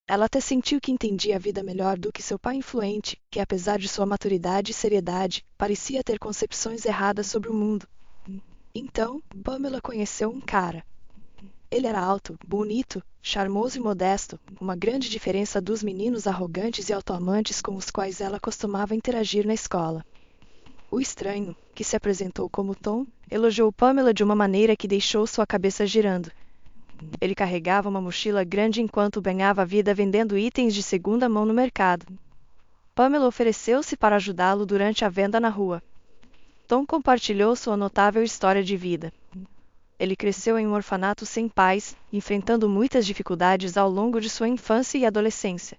Ela até sentiu que entendia a vida melhor do que seu pai influente, que apesar de sua maturidade e seriedade, parecia ter concepções erradas sobre o mundo. Então, Pamela conheceu um cara. Ele era alto, bonito, charmoso e modesto, uma grande diferença dos meninos arrogantes e autoamantes com os quais ela costumava interagir na escola. O estranho, que se apresentou como Tom, elogiou Pamela de uma maneira que deixou sua cabeça girando. Ele carregava uma mochila grande enquanto ganhava a vida vendendo itens de segunda mão no mercado. Pamela ofereceu-se para ajudá-lo durante a venda na rua. Tom compartilhou sua notável história de vida. Ele cresceu em um orfanato sem pais, enfrentando muitas dificuldades ao longo de sua infância e adolescência.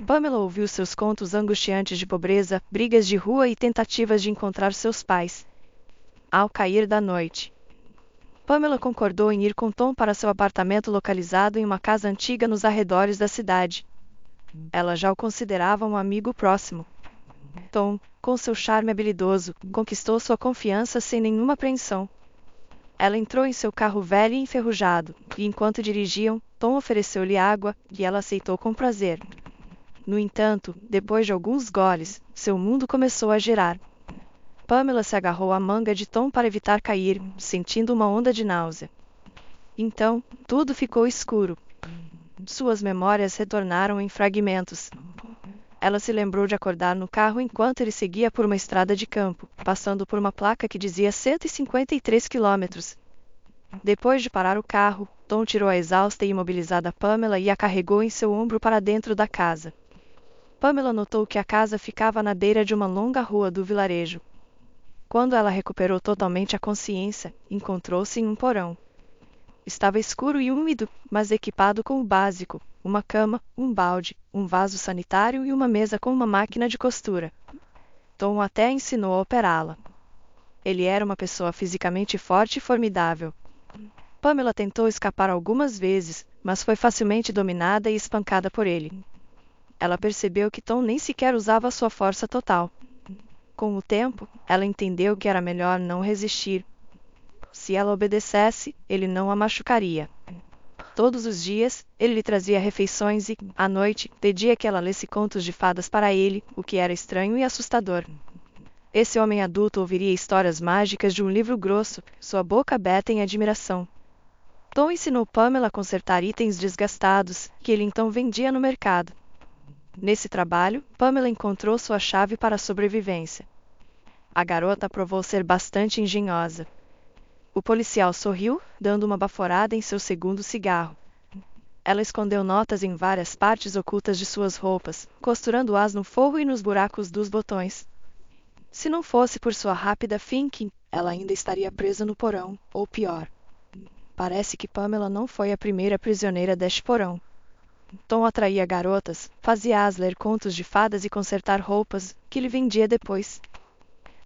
Pamela ouviu seus contos angustiantes de pobreza, brigas de rua e tentativas de encontrar seus pais. Ao cair da noite, Pamela concordou em ir com Tom para seu apartamento localizado em uma casa antiga nos arredores da cidade. Ela já o considerava um amigo próximo. Tom, com seu charme habilidoso, conquistou sua confiança sem nenhuma apreensão. Ela entrou em seu carro velho e enferrujado, e enquanto dirigiam, Tom ofereceu-lhe água, e ela aceitou com prazer. No entanto, depois de alguns goles, seu mundo começou a girar. Pamela se agarrou à manga de Tom para evitar cair, sentindo uma onda de náusea. Então, tudo ficou escuro. Suas memórias retornaram em fragmentos. Ela se lembrou de acordar no carro enquanto ele seguia por uma estrada de campo, passando por uma placa que dizia 153 quilômetros. Depois de parar o carro, Tom tirou a exausta e imobilizada Pamela e a carregou em seu ombro para dentro da casa. Pamela notou que a casa ficava na beira de uma longa rua do vilarejo. Quando ela recuperou totalmente a consciência, encontrou-se em um porão. Estava escuro e úmido, mas equipado com o básico: uma cama, um balde, um vaso sanitário e uma mesa com uma máquina de costura. Tom até ensinou a operá-la. Ele era uma pessoa fisicamente forte e formidável. Pamela tentou escapar algumas vezes, mas foi facilmente dominada e espancada por ele. Ela percebeu que Tom nem sequer usava sua força total. Com o tempo, ela entendeu que era melhor não resistir. Se ela obedecesse, ele não a machucaria. Todos os dias, ele lhe trazia refeições e, à noite, pedia que ela lesse contos de fadas para ele, o que era estranho e assustador. Esse homem adulto ouviria histórias mágicas de um livro grosso, sua boca aberta em admiração. Tom ensinou Pamela a consertar itens desgastados, que ele então vendia no mercado. Nesse trabalho, Pamela encontrou sua chave para a sobrevivência. A garota provou ser bastante engenhosa. O policial sorriu, dando uma baforada em seu segundo cigarro. Ela escondeu notas em várias partes ocultas de suas roupas, costurando-as no forro e nos buracos dos botões. Se não fosse por sua rápida thinking, ela ainda estaria presa no porão, ou pior. Parece que Pamela não foi a primeira prisioneira deste porão. Tom atraía garotas, fazia-as ler contos de fadas e consertar roupas, que lhe vendia depois.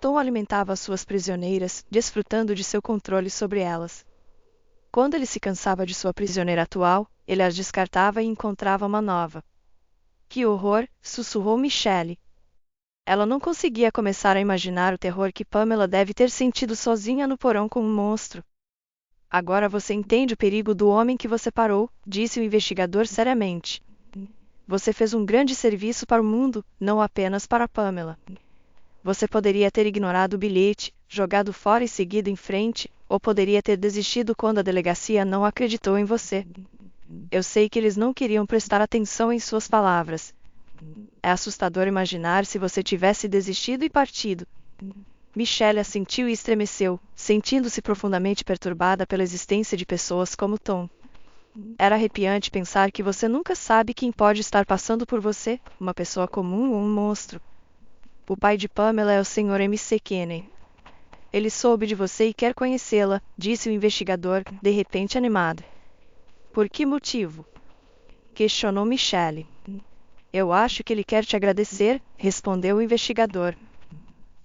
Tom alimentava as suas prisioneiras, desfrutando de seu controle sobre elas. Quando ele se cansava de sua prisioneira atual, ele as descartava e encontrava uma nova. Que horror! Sussurrou Michelle. Ela não conseguia começar a imaginar o terror que Pamela deve ter sentido sozinha no porão com um monstro. Agora você entende o perigo do homem que você parou, disse o investigador seriamente. Você fez um grande serviço para o mundo, não apenas para Pamela. Você poderia ter ignorado o bilhete, jogado fora e seguido em frente, ou poderia ter desistido quando a delegacia não acreditou em você. Eu sei que eles não queriam prestar atenção em suas palavras. É assustador imaginar se você tivesse desistido e partido. Michelle assentiu e estremeceu, sentindo-se profundamente perturbada pela existência de pessoas como Tom. Era arrepiante pensar que você nunca sabe quem pode estar passando por você, uma pessoa comum ou um monstro. O pai de Pamela é o Sr. McKinney. Ele soube de você e quer conhecê-la, disse o investigador, de repente animado. Por que motivo? Questionou Michelle. Eu acho que ele quer te agradecer, respondeu o investigador.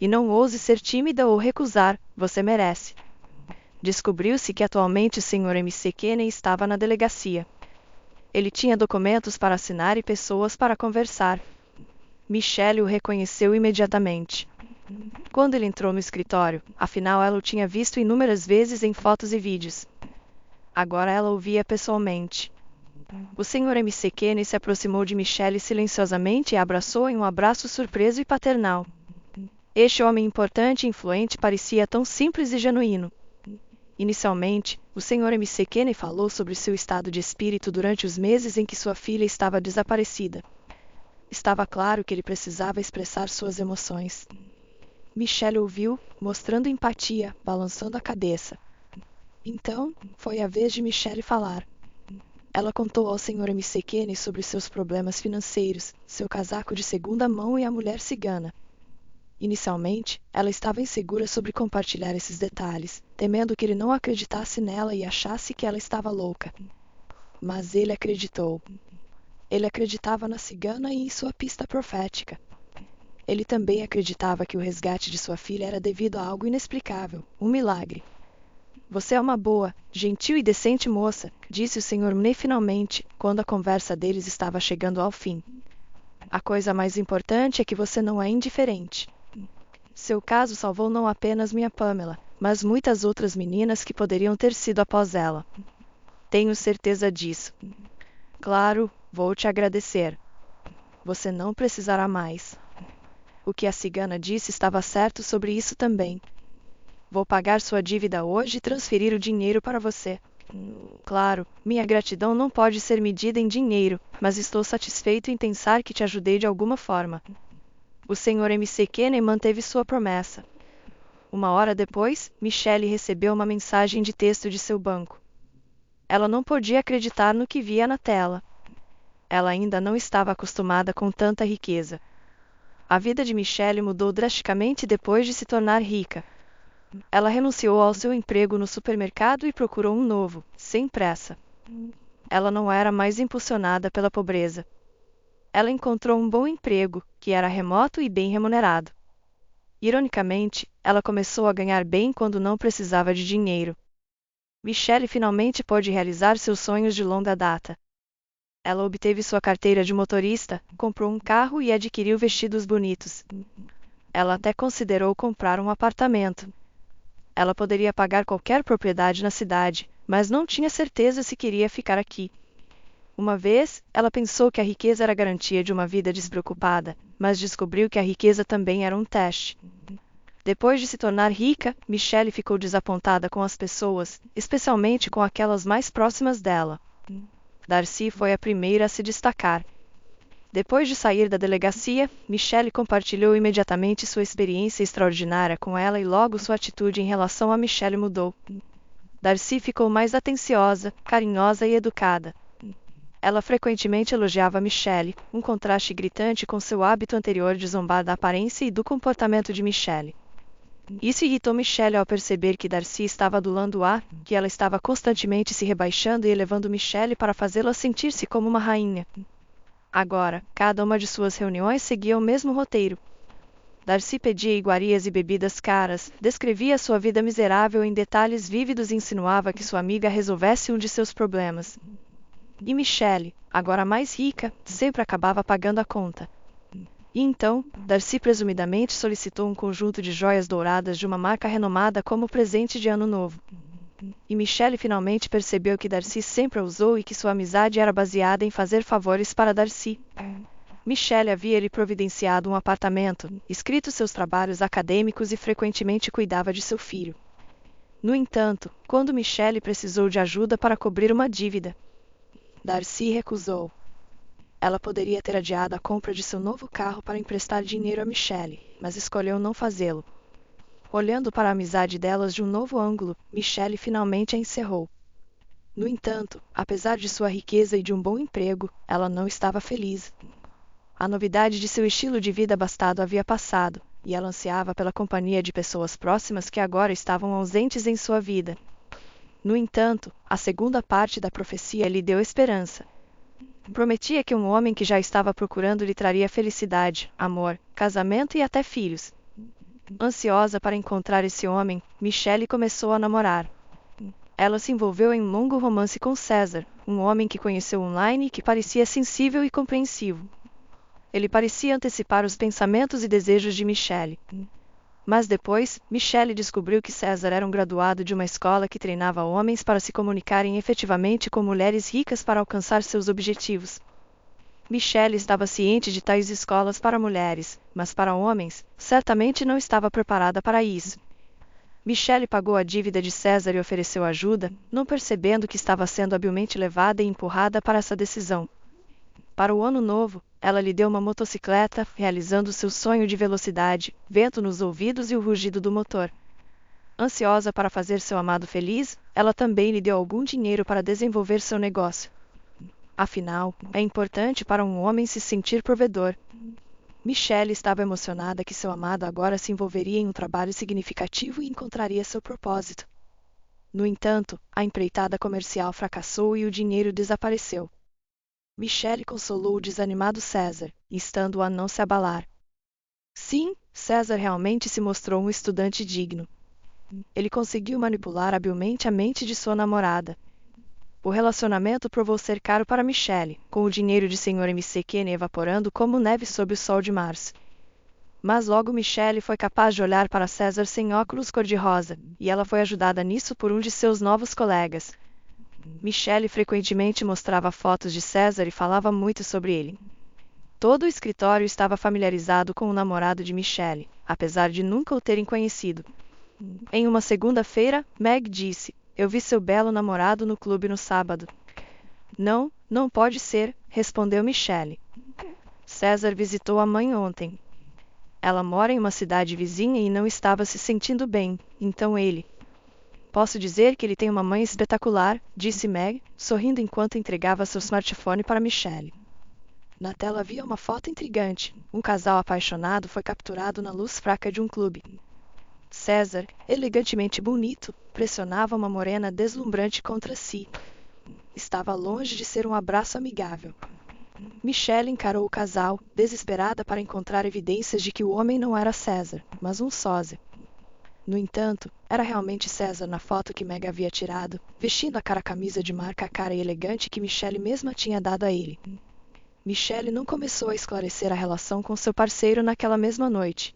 E não ouse ser tímida ou recusar, você merece. Descobriu-se que atualmente o Sr. McKinney estava na delegacia. Ele tinha documentos para assinar e pessoas para conversar. Michelle o reconheceu imediatamente. Quando ele entrou no escritório, afinal ela o tinha visto inúmeras vezes em fotos e vídeos. Agora ela o via pessoalmente. O Sr. McKinney se aproximou de Michelle silenciosamente e a abraçou em um abraço surpreso e paternal. Este homem importante e influente parecia tão simples e genuíno. Inicialmente, o Sr. McKinney falou sobre seu estado de espírito durante os meses em que sua filha estava desaparecida. Estava claro que ele precisava expressar suas emoções. Michelle ouviu, mostrando empatia, balançando a cabeça. Então, foi a vez de Michelle falar. Ela contou ao Sr. McKinney sobre seus problemas financeiros, seu casaco de segunda mão e a mulher cigana. Inicialmente, ela estava insegura sobre compartilhar esses detalhes, temendo que ele não acreditasse nela e achasse que ela estava louca. Mas ele acreditou. Ele acreditava na cigana e em sua pista profética. Ele também acreditava que o resgate de sua filha era devido a algo inexplicável, um milagre. Você é uma boa, gentil e decente moça, disse o Sr. May finalmente, quando a conversa deles estava chegando ao fim. A coisa mais importante é que você não é indiferente. Seu caso salvou não apenas minha Pamela, mas muitas outras meninas que poderiam ter sido após ela. Tenho certeza disso. Claro, vou te agradecer. Você não precisará mais. O que a cigana disse estava certo sobre isso também. Vou pagar sua dívida hoje e transferir o dinheiro para você. Claro, minha gratidão não pode ser medida em dinheiro, mas estou satisfeito em pensar que te ajudei de alguma forma. O Sr. McKinney manteve sua promessa. Uma hora depois, Michelle recebeu uma mensagem de texto de seu banco. Ela não podia acreditar no que via na tela. Ela ainda não estava acostumada com tanta riqueza. A vida de Michelle mudou drasticamente depois de se tornar rica. Ela renunciou ao seu emprego no supermercado e procurou um novo, sem pressa. Ela não era mais impulsionada pela pobreza. Ela encontrou um bom emprego, que era remoto e bem remunerado. Ironicamente, ela começou a ganhar bem quando não precisava de dinheiro. Michelle finalmente pôde realizar seus sonhos de longa data. Ela obteve sua carteira de motorista, comprou um carro e adquiriu vestidos bonitos. Ela até considerou comprar um apartamento. Ela poderia pagar qualquer propriedade na cidade, mas não tinha certeza se queria ficar aqui. Uma vez, ela pensou que a riqueza era garantia de uma vida despreocupada, mas descobriu que a riqueza também era um teste. Depois de se tornar rica, Michelle ficou desapontada com as pessoas, especialmente com aquelas mais próximas dela. Darcy foi a primeira a se destacar. Depois de sair da delegacia, Michelle compartilhou imediatamente sua experiência extraordinária com ela e logo sua atitude em relação a Michelle mudou. Darcy ficou mais atenciosa, carinhosa e educada. Ela frequentemente elogiava Michelle, um contraste gritante com seu hábito anterior de zombar da aparência e do comportamento de Michelle. Isso irritou Michelle ao perceber que Darcy estava adulando-a, que ela estava constantemente se rebaixando e elevando Michelle para fazê-la sentir-se como uma rainha. Agora, cada uma de suas reuniões seguia o mesmo roteiro. Darcy pedia iguarias e bebidas caras, descrevia sua vida miserável em detalhes vívidos e insinuava que sua amiga resolvesse um de seus problemas. E Michelle, agora mais rica, sempre acabava pagando a conta. E então, Darcy presumidamente solicitou um conjunto de joias douradas de uma marca renomada como presente de Ano Novo. E Michelle finalmente percebeu que Darcy sempre a usou e que sua amizade era baseada em fazer favores para Darcy. Michelle havia lhe providenciado um apartamento, escrito seus trabalhos acadêmicos e frequentemente cuidava de seu filho. No entanto, quando Michelle precisou de ajuda para cobrir uma dívida, Darcy recusou. Ela poderia ter adiado a compra de seu novo carro para emprestar dinheiro a Michelle, mas escolheu não fazê-lo. Olhando para a amizade delas de um novo ângulo, Michelle finalmente a encerrou. No entanto, apesar de sua riqueza e de um bom emprego, ela não estava feliz. A novidade de seu estilo de vida abastado havia passado, e ela ansiava pela companhia de pessoas próximas que agora estavam ausentes em sua vida. No entanto, a segunda parte da profecia lhe deu esperança. Prometia que um homem que já estava procurando lhe traria felicidade, amor, casamento e até filhos. Ansiosa para encontrar esse homem, Michelle começou a namorar. Ela se envolveu em um longo romance com César, um homem que conheceu online e que parecia sensível e compreensivo. Ele parecia antecipar os pensamentos e desejos de Michelle. Mas depois, Michelle descobriu que César era um graduado de uma escola que treinava homens para se comunicarem efetivamente com mulheres ricas para alcançar seus objetivos. Michelle estava ciente de tais escolas para mulheres, mas para homens, certamente não estava preparada para isso. Michelle pagou a dívida de César e ofereceu ajuda, não percebendo que estava sendo habilmente levada e empurrada para essa decisão. Para o ano novo, ela lhe deu uma motocicleta, realizando seu sonho de velocidade, vento nos ouvidos e o rugido do motor. Ansiosa para fazer seu amado feliz, ela também lhe deu algum dinheiro para desenvolver seu negócio. Afinal, é importante para um homem se sentir provedor. Michelle estava emocionada que seu amado agora se envolveria em um trabalho significativo e encontraria seu propósito. No entanto, a empreitada comercial fracassou e o dinheiro desapareceu. Michelle consolou o desanimado César, instando-o a não se abalar. Sim, César realmente se mostrou um estudante digno. Ele conseguiu manipular habilmente a mente de sua namorada. O relacionamento provou ser caro para Michelle, com o dinheiro de Sr. McKinney evaporando como neve sob o sol de março. Mas logo Michelle foi capaz de olhar para César sem óculos cor-de-rosa, e ela foi ajudada nisso por um de seus novos colegas. Michelle frequentemente mostrava fotos de César e falava muito sobre ele. Todo o escritório estava familiarizado com o namorado de Michelle, apesar de nunca o terem conhecido. Em uma segunda-feira, Meg disse: "Eu vi seu belo namorado no clube no sábado." "Não, não pode ser", respondeu Michelle. "César visitou a mãe ontem. Ela mora em uma cidade vizinha e não estava se sentindo bem, então ele..." "Posso dizer que ele tem uma mãe espetacular", disse Meg, sorrindo enquanto entregava seu smartphone para Michelle. Na tela havia uma foto intrigante. Um casal apaixonado foi capturado na luz fraca de um clube. César, elegantemente bonito, pressionava uma morena deslumbrante contra si. Estava longe de ser um abraço amigável. Michelle encarou o casal, desesperada para encontrar evidências de que o homem não era César, mas um sósia. No entanto, era realmente César na foto que Meg havia tirado, vestindo a camisa de marca cara e elegante que Michelle mesma tinha dado a ele. Michelle não começou a esclarecer a relação com seu parceiro naquela mesma noite.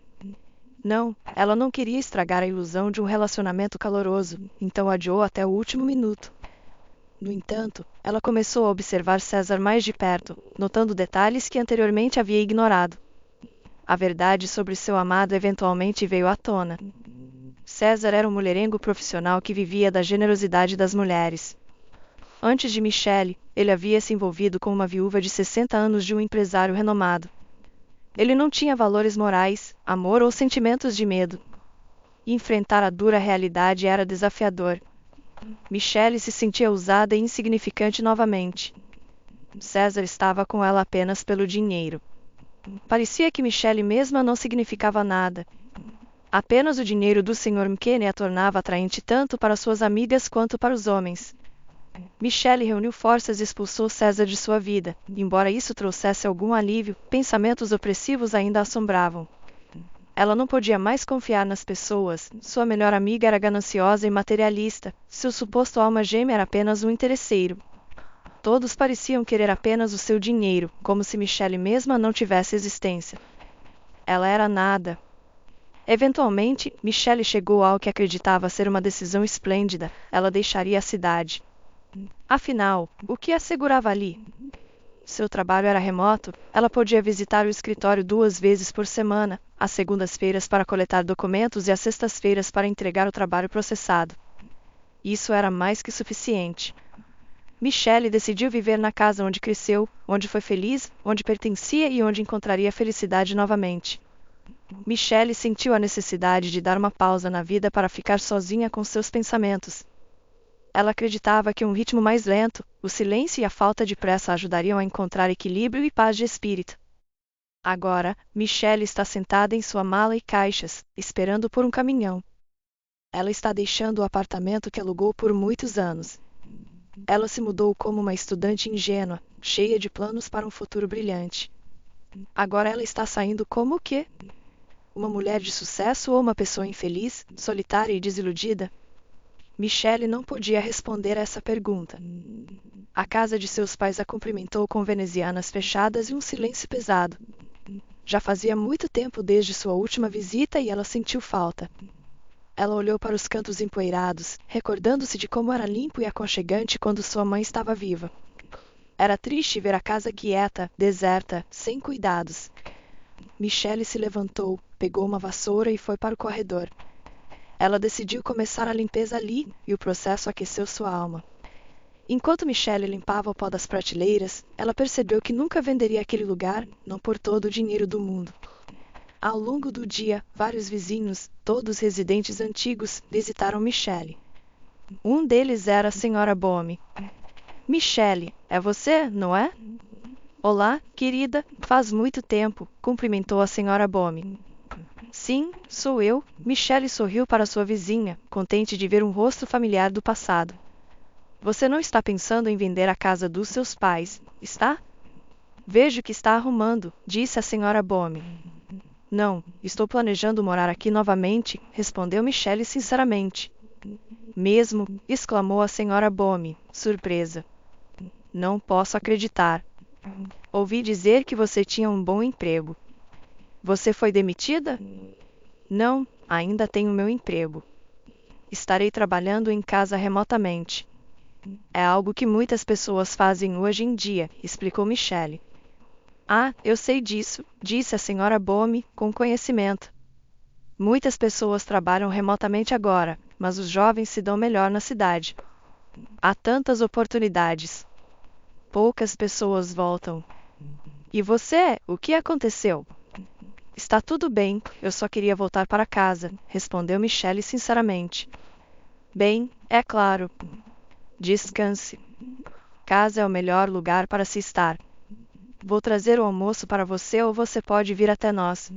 Não, ela não queria estragar a ilusão de um relacionamento caloroso, então adiou até o último minuto. No entanto, ela começou a observar César mais de perto, notando detalhes que anteriormente havia ignorado. A verdade sobre seu amado eventualmente veio à tona. César era um mulherengo profissional que vivia da generosidade das mulheres. Antes de Michelle, ele havia se envolvido com uma viúva de 60 anos de um empresário renomado. Ele não tinha valores morais, amor ou sentimentos de medo. E enfrentar a dura realidade era desafiador. Michelle se sentia usada e insignificante novamente. César estava com ela apenas pelo dinheiro. Parecia que Michelle mesma não significava nada. Apenas o dinheiro do Sr. McKinney a tornava atraente tanto para suas amigas quanto para os homens. Michelle reuniu forças e expulsou César de sua vida. Embora isso trouxesse algum alívio, pensamentos opressivos ainda a assombravam. Ela não podia mais confiar nas pessoas. Sua melhor amiga era gananciosa e materialista. Seu suposto alma gêmea era apenas um interesseiro. Todos pareciam querer apenas o seu dinheiro, como se Michelle mesma não tivesse existência. Ela era nada. Eventualmente, Michelle chegou ao que acreditava ser uma decisão esplêndida. Ela deixaria a cidade. Afinal, o que a segurava ali? Seu trabalho era remoto, ela podia visitar o escritório 2 vezes por semana, às segundas-feiras para coletar documentos e às sextas-feiras para entregar o trabalho processado. Isso era mais que suficiente. Michelle decidiu viver na casa onde cresceu, onde foi feliz, onde pertencia e onde encontraria felicidade novamente. Michelle sentiu a necessidade de dar uma pausa na vida para ficar sozinha com seus pensamentos. Ela acreditava que um ritmo mais lento, o silêncio e a falta de pressa ajudariam a encontrar equilíbrio e paz de espírito. Agora, Michelle está sentada em sua mala e caixas, esperando por um caminhão. Ela está deixando o apartamento que alugou por muitos anos. Ela se mudou como uma estudante ingênua, cheia de planos para um futuro brilhante. Agora ela está saindo como o quê? Uma mulher de sucesso ou uma pessoa infeliz, solitária e desiludida? Michelle não podia responder a essa pergunta. A casa de seus pais a cumprimentou com venezianas fechadas e um silêncio pesado. Já fazia muito tempo desde sua última visita e ela sentiu falta. Ela olhou para os cantos empoeirados, recordando-se de como era limpo e aconchegante quando sua mãe estava viva. Era triste ver a casa quieta, deserta, sem cuidados. Michelle se levantou, pegou uma vassoura e foi para o corredor. Ela decidiu começar a limpeza ali, e o processo aqueceu sua alma. Enquanto Michelle limpava o pó das prateleiras, ela percebeu que nunca venderia aquele lugar, não por todo o dinheiro do mundo. Ao longo do dia, vários vizinhos, todos residentes antigos, visitaram Michelle. Um deles era a Sra. Boehme. Michelle, é você, não é? Olá, querida, faz muito tempo, cumprimentou a Sra. Boehme. Sim, sou eu, Michelle sorriu para sua vizinha, contente de ver um rosto familiar do passado. Você não está pensando em vender a casa dos seus pais, está? Vejo que está arrumando, disse a Sra. Boehme. Não, estou planejando morar aqui novamente, respondeu Michelle sinceramente. Mesmo, exclamou a Sra. Boehme, surpresa. Não posso acreditar. Ouvi dizer que você tinha um bom emprego. Você foi demitida? Não, ainda tenho meu emprego. Estarei trabalhando em casa remotamente. É algo que muitas pessoas fazem hoje em dia, explicou Michelle. Ah, eu sei disso, disse a Sra. Boehme, com conhecimento. Muitas pessoas trabalham remotamente agora, mas os jovens se dão melhor na cidade. Há tantas oportunidades. Poucas pessoas voltam. E você, o que aconteceu? Está tudo bem, eu só queria voltar para casa, respondeu Michelle sinceramente. Bem, é claro. Descanse. Casa é o melhor lugar para se estar. Vou trazer o almoço para você ou você pode vir até nós.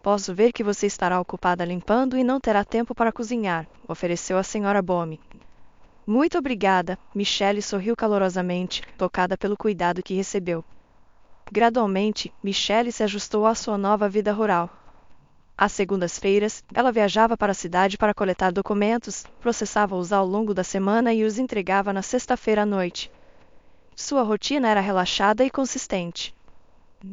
Posso ver que você estará ocupada limpando e não terá tempo para cozinhar, ofereceu a Sra. Boehme. Muito obrigada, Michelle sorriu calorosamente, tocada pelo cuidado que recebeu. Gradualmente, Michelle se ajustou à sua nova vida rural. Às segundas-feiras, ela viajava para a cidade para coletar documentos, processava-os ao longo da semana e os entregava na sexta-feira à noite. Sua rotina era relaxada e consistente.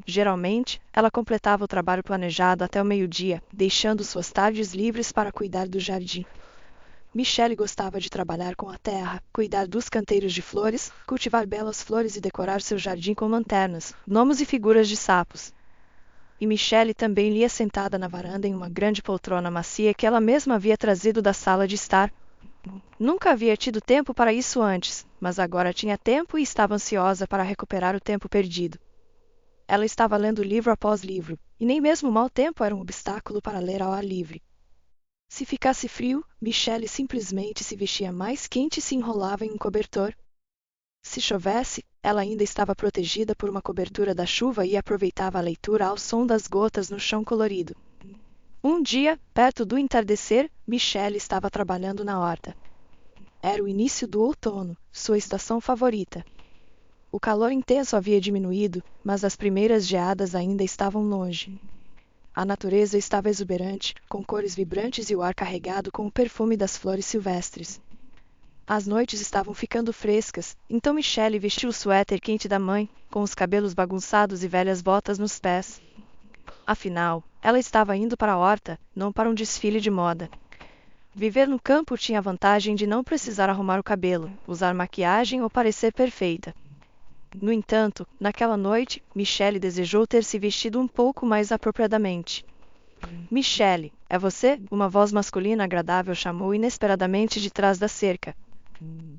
Geralmente, ela completava o trabalho planejado até o meio-dia, deixando suas tardes livres para cuidar do jardim. Michelle gostava de trabalhar com a terra, cuidar dos canteiros de flores, cultivar belas flores e decorar seu jardim com lanternas, gnomos e figuras de sapos. E Michelle também lia sentada na varanda em uma grande poltrona macia que ela mesma havia trazido da sala de estar. Nunca havia tido tempo para isso antes, mas agora tinha tempo e estava ansiosa para recuperar o tempo perdido. Ela estava lendo livro após livro, e nem mesmo o mau tempo era um obstáculo para ler ao ar livre. Se ficasse frio, Michelle simplesmente se vestia mais quente e se enrolava em um cobertor. Se chovesse, ela ainda estava protegida por uma cobertura da chuva e aproveitava a leitura ao som das gotas no chão colorido. Um dia, perto do entardecer, Michelle estava trabalhando na horta. Era o início do outono, sua estação favorita. O calor intenso havia diminuído, mas as primeiras geadas ainda estavam longe. A natureza estava exuberante, com cores vibrantes e o ar carregado com o perfume das flores silvestres. As noites estavam ficando frescas, então Michelle vestiu o suéter quente da mãe, com os cabelos bagunçados e velhas botas nos pés. Afinal, ela estava indo para a horta, não para um desfile de moda. Viver no campo tinha a vantagem de não precisar arrumar o cabelo, usar maquiagem ou parecer perfeita. No entanto, naquela noite, Michelle desejou ter se vestido um pouco mais apropriadamente. Michelle, é você? Uma voz masculina agradável chamou inesperadamente de trás da cerca.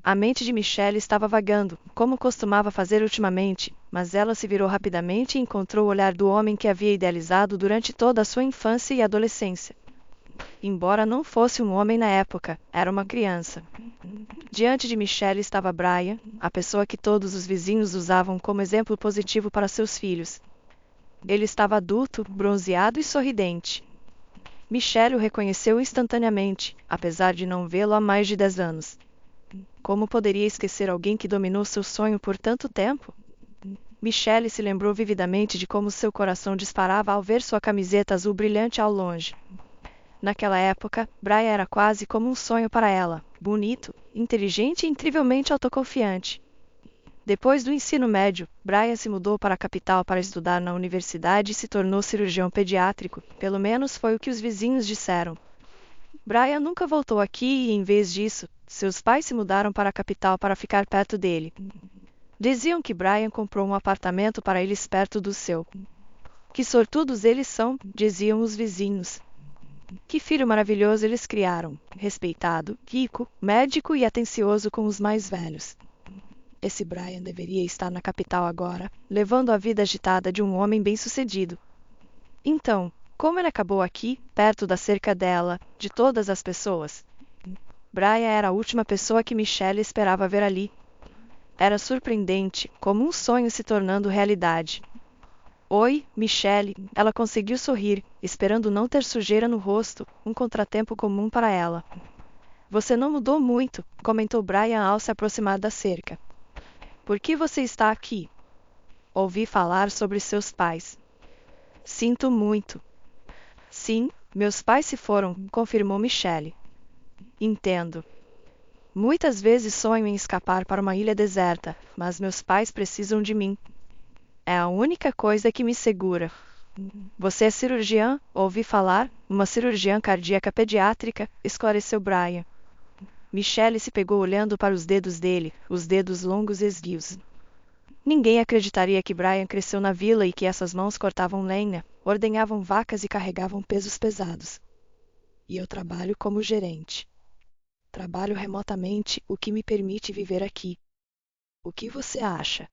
A mente de Michelle estava vagando, como costumava fazer ultimamente, mas ela se virou rapidamente e encontrou o olhar do homem que havia idealizado durante toda a sua infância e adolescência. Embora não fosse um homem na época, era uma criança. Diante de Michelle estava Brian, a pessoa que todos os vizinhos usavam como exemplo positivo para seus filhos. Ele estava adulto, bronzeado e sorridente. Michelle o reconheceu instantaneamente, apesar de não vê-lo há mais de 10 anos. Como poderia esquecer alguém que dominou seu sonho por tanto tempo? Michelle se lembrou vividamente de como seu coração disparava ao ver sua camiseta azul brilhante ao longe. Naquela época, Brian era quase como um sonho para ela, bonito, inteligente e incrivelmente autoconfiante. Depois do ensino médio, Brian se mudou para a capital para estudar na universidade e se tornou cirurgião pediátrico, pelo menos foi o que os vizinhos disseram. Brian nunca voltou aqui e, em vez disso, seus pais se mudaram para a capital para ficar perto dele. Diziam que Brian comprou um apartamento para eles perto do seu. Que sortudos eles são, diziam os vizinhos. Que filho maravilhoso eles criaram, respeitado, rico, médico e atencioso com os mais velhos. Esse Brian deveria estar na capital agora, levando a vida agitada de um homem bem-sucedido. Então, como ele acabou aqui, perto da cerca dela, de todas as pessoas? Brian era a última pessoa que Michelle esperava ver ali. Era surpreendente, como um sonho se tornando realidade. Oi, Michelle, ela conseguiu sorrir, esperando não ter sujeira no rosto, um contratempo comum para ela. Você não mudou muito, comentou Brian ao se aproximar da cerca. Por que você está aqui? Ouvi falar sobre seus pais. Sinto muito. Sim, meus pais se foram, confirmou Michelle. Entendo. Muitas vezes sonho em escapar para uma ilha deserta, mas meus pais precisam de mim. É a única coisa que me segura. Você é cirurgiã? Ouvi falar, uma cirurgiã cardíaca pediátrica, esclareceu Brian. Michelle se pegou olhando para os dedos dele, os dedos longos e esguios. Ninguém acreditaria que Brian cresceu na vila e que essas mãos cortavam lenha, ordenhavam vacas e carregavam pesos pesados. E eu trabalho como gerente. Trabalho remotamente, o que me permite viver aqui. O que você acha?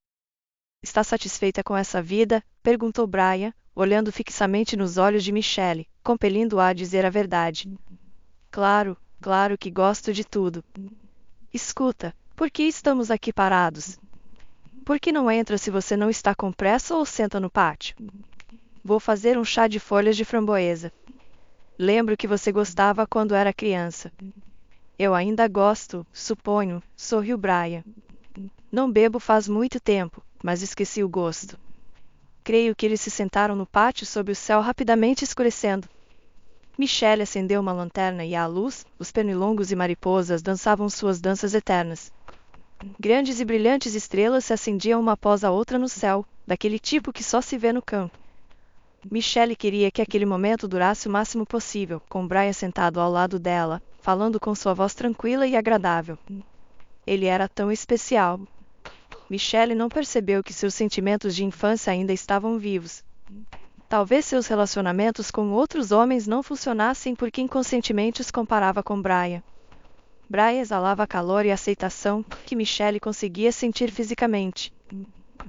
Está satisfeita com essa vida? Perguntou Brian, olhando fixamente nos olhos de Michelle, compelindo-a a dizer a verdade. Claro, claro que gosto de tudo. Escuta, por que estamos aqui parados? Por que não entra se você não está com pressa ou senta no pátio? Vou fazer um chá de folhas de framboesa. Lembro que você gostava quando era criança. Eu ainda gosto, suponho, sorriu Brian. Não bebo faz muito tempo, mas esqueci o gosto. Creio que eles se sentaram no pátio sob o céu rapidamente escurecendo. Michelle acendeu uma lanterna e à luz, os pernilongos e mariposas dançavam suas danças eternas. Grandes e brilhantes estrelas se acendiam uma após a outra no céu, daquele tipo que só se vê no campo. Michelle queria que aquele momento durasse o máximo possível, com Brian sentado ao lado dela, falando com sua voz tranquila e agradável. Ele era tão especial. Michelle não percebeu que seus sentimentos de infância ainda estavam vivos. Talvez seus relacionamentos com outros homens não funcionassem porque inconscientemente os comparava com Brian. Brian exalava calor e aceitação que Michelle conseguia sentir fisicamente.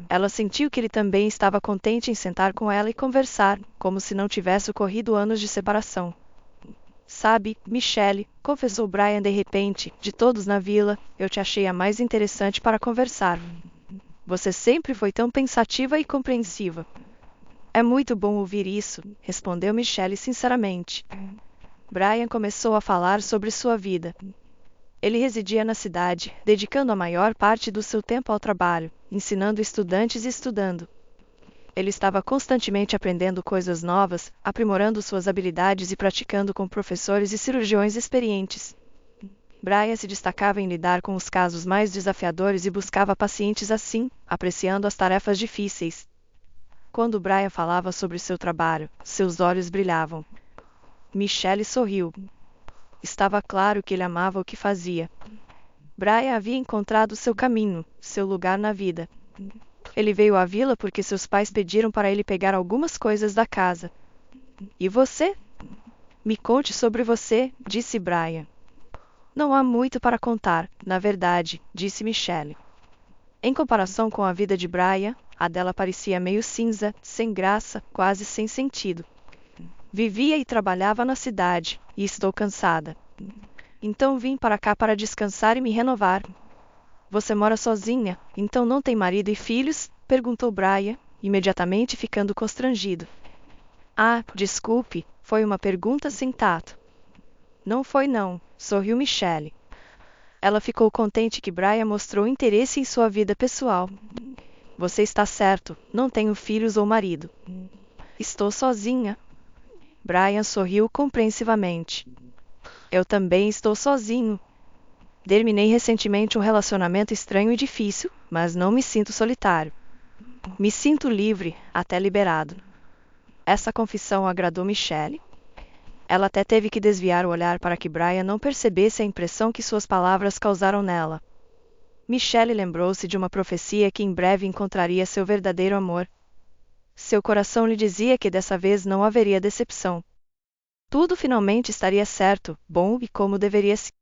Ela sentiu que ele também estava contente em sentar com ela e conversar, como se não tivesse ocorrido anos de separação. Sabe, Michelle, confessou Brian de repente, de todos na vila, eu te achei a mais interessante para conversar. Você sempre foi tão pensativa e compreensiva. É muito bom ouvir isso, respondeu Michelle sinceramente. Brian começou a falar sobre sua vida. Ele residia na cidade, dedicando a maior parte do seu tempo ao trabalho, ensinando estudantes e estudando. Ele estava constantemente aprendendo coisas novas, aprimorando suas habilidades e praticando com professores e cirurgiões experientes. Brian se destacava em lidar com os casos mais desafiadores e buscava pacientes assim, apreciando as tarefas difíceis. Quando Brian falava sobre seu trabalho, seus olhos brilhavam. Michelle sorriu. Estava claro que ele amava o que fazia. Brian havia encontrado seu caminho, seu lugar na vida. Ele veio à vila porque seus pais pediram para ele pegar algumas coisas da casa. E você? Me conte sobre você, disse Brian. Não há muito para contar, na verdade, disse Michelle. Em comparação com a vida de Brian, a dela parecia meio cinza, sem graça, quase sem sentido. Vivia e trabalhava na cidade, e estou cansada. Então vim para cá para descansar e me renovar. Você mora sozinha, então não tem marido e filhos? Perguntou Brian, imediatamente ficando constrangido. Ah, desculpe, foi uma pergunta sem tato. Não foi não, sorriu Michelle. Ela ficou contente que Brian mostrou interesse em sua vida pessoal. Você está certo, não tenho filhos ou marido. Estou sozinha. Brian sorriu compreensivamente. Eu também estou sozinho. Terminei recentemente um relacionamento estranho e difícil, mas não me sinto solitário. Me sinto livre, até liberado. Essa confissão agradou Michelle. Ela até teve que desviar o olhar para que Brian não percebesse a impressão que suas palavras causaram nela. Michelle lembrou-se de uma profecia que em breve encontraria seu verdadeiro amor. Seu coração lhe dizia que dessa vez não haveria decepção. Tudo finalmente estaria certo, bom e como deveria ser.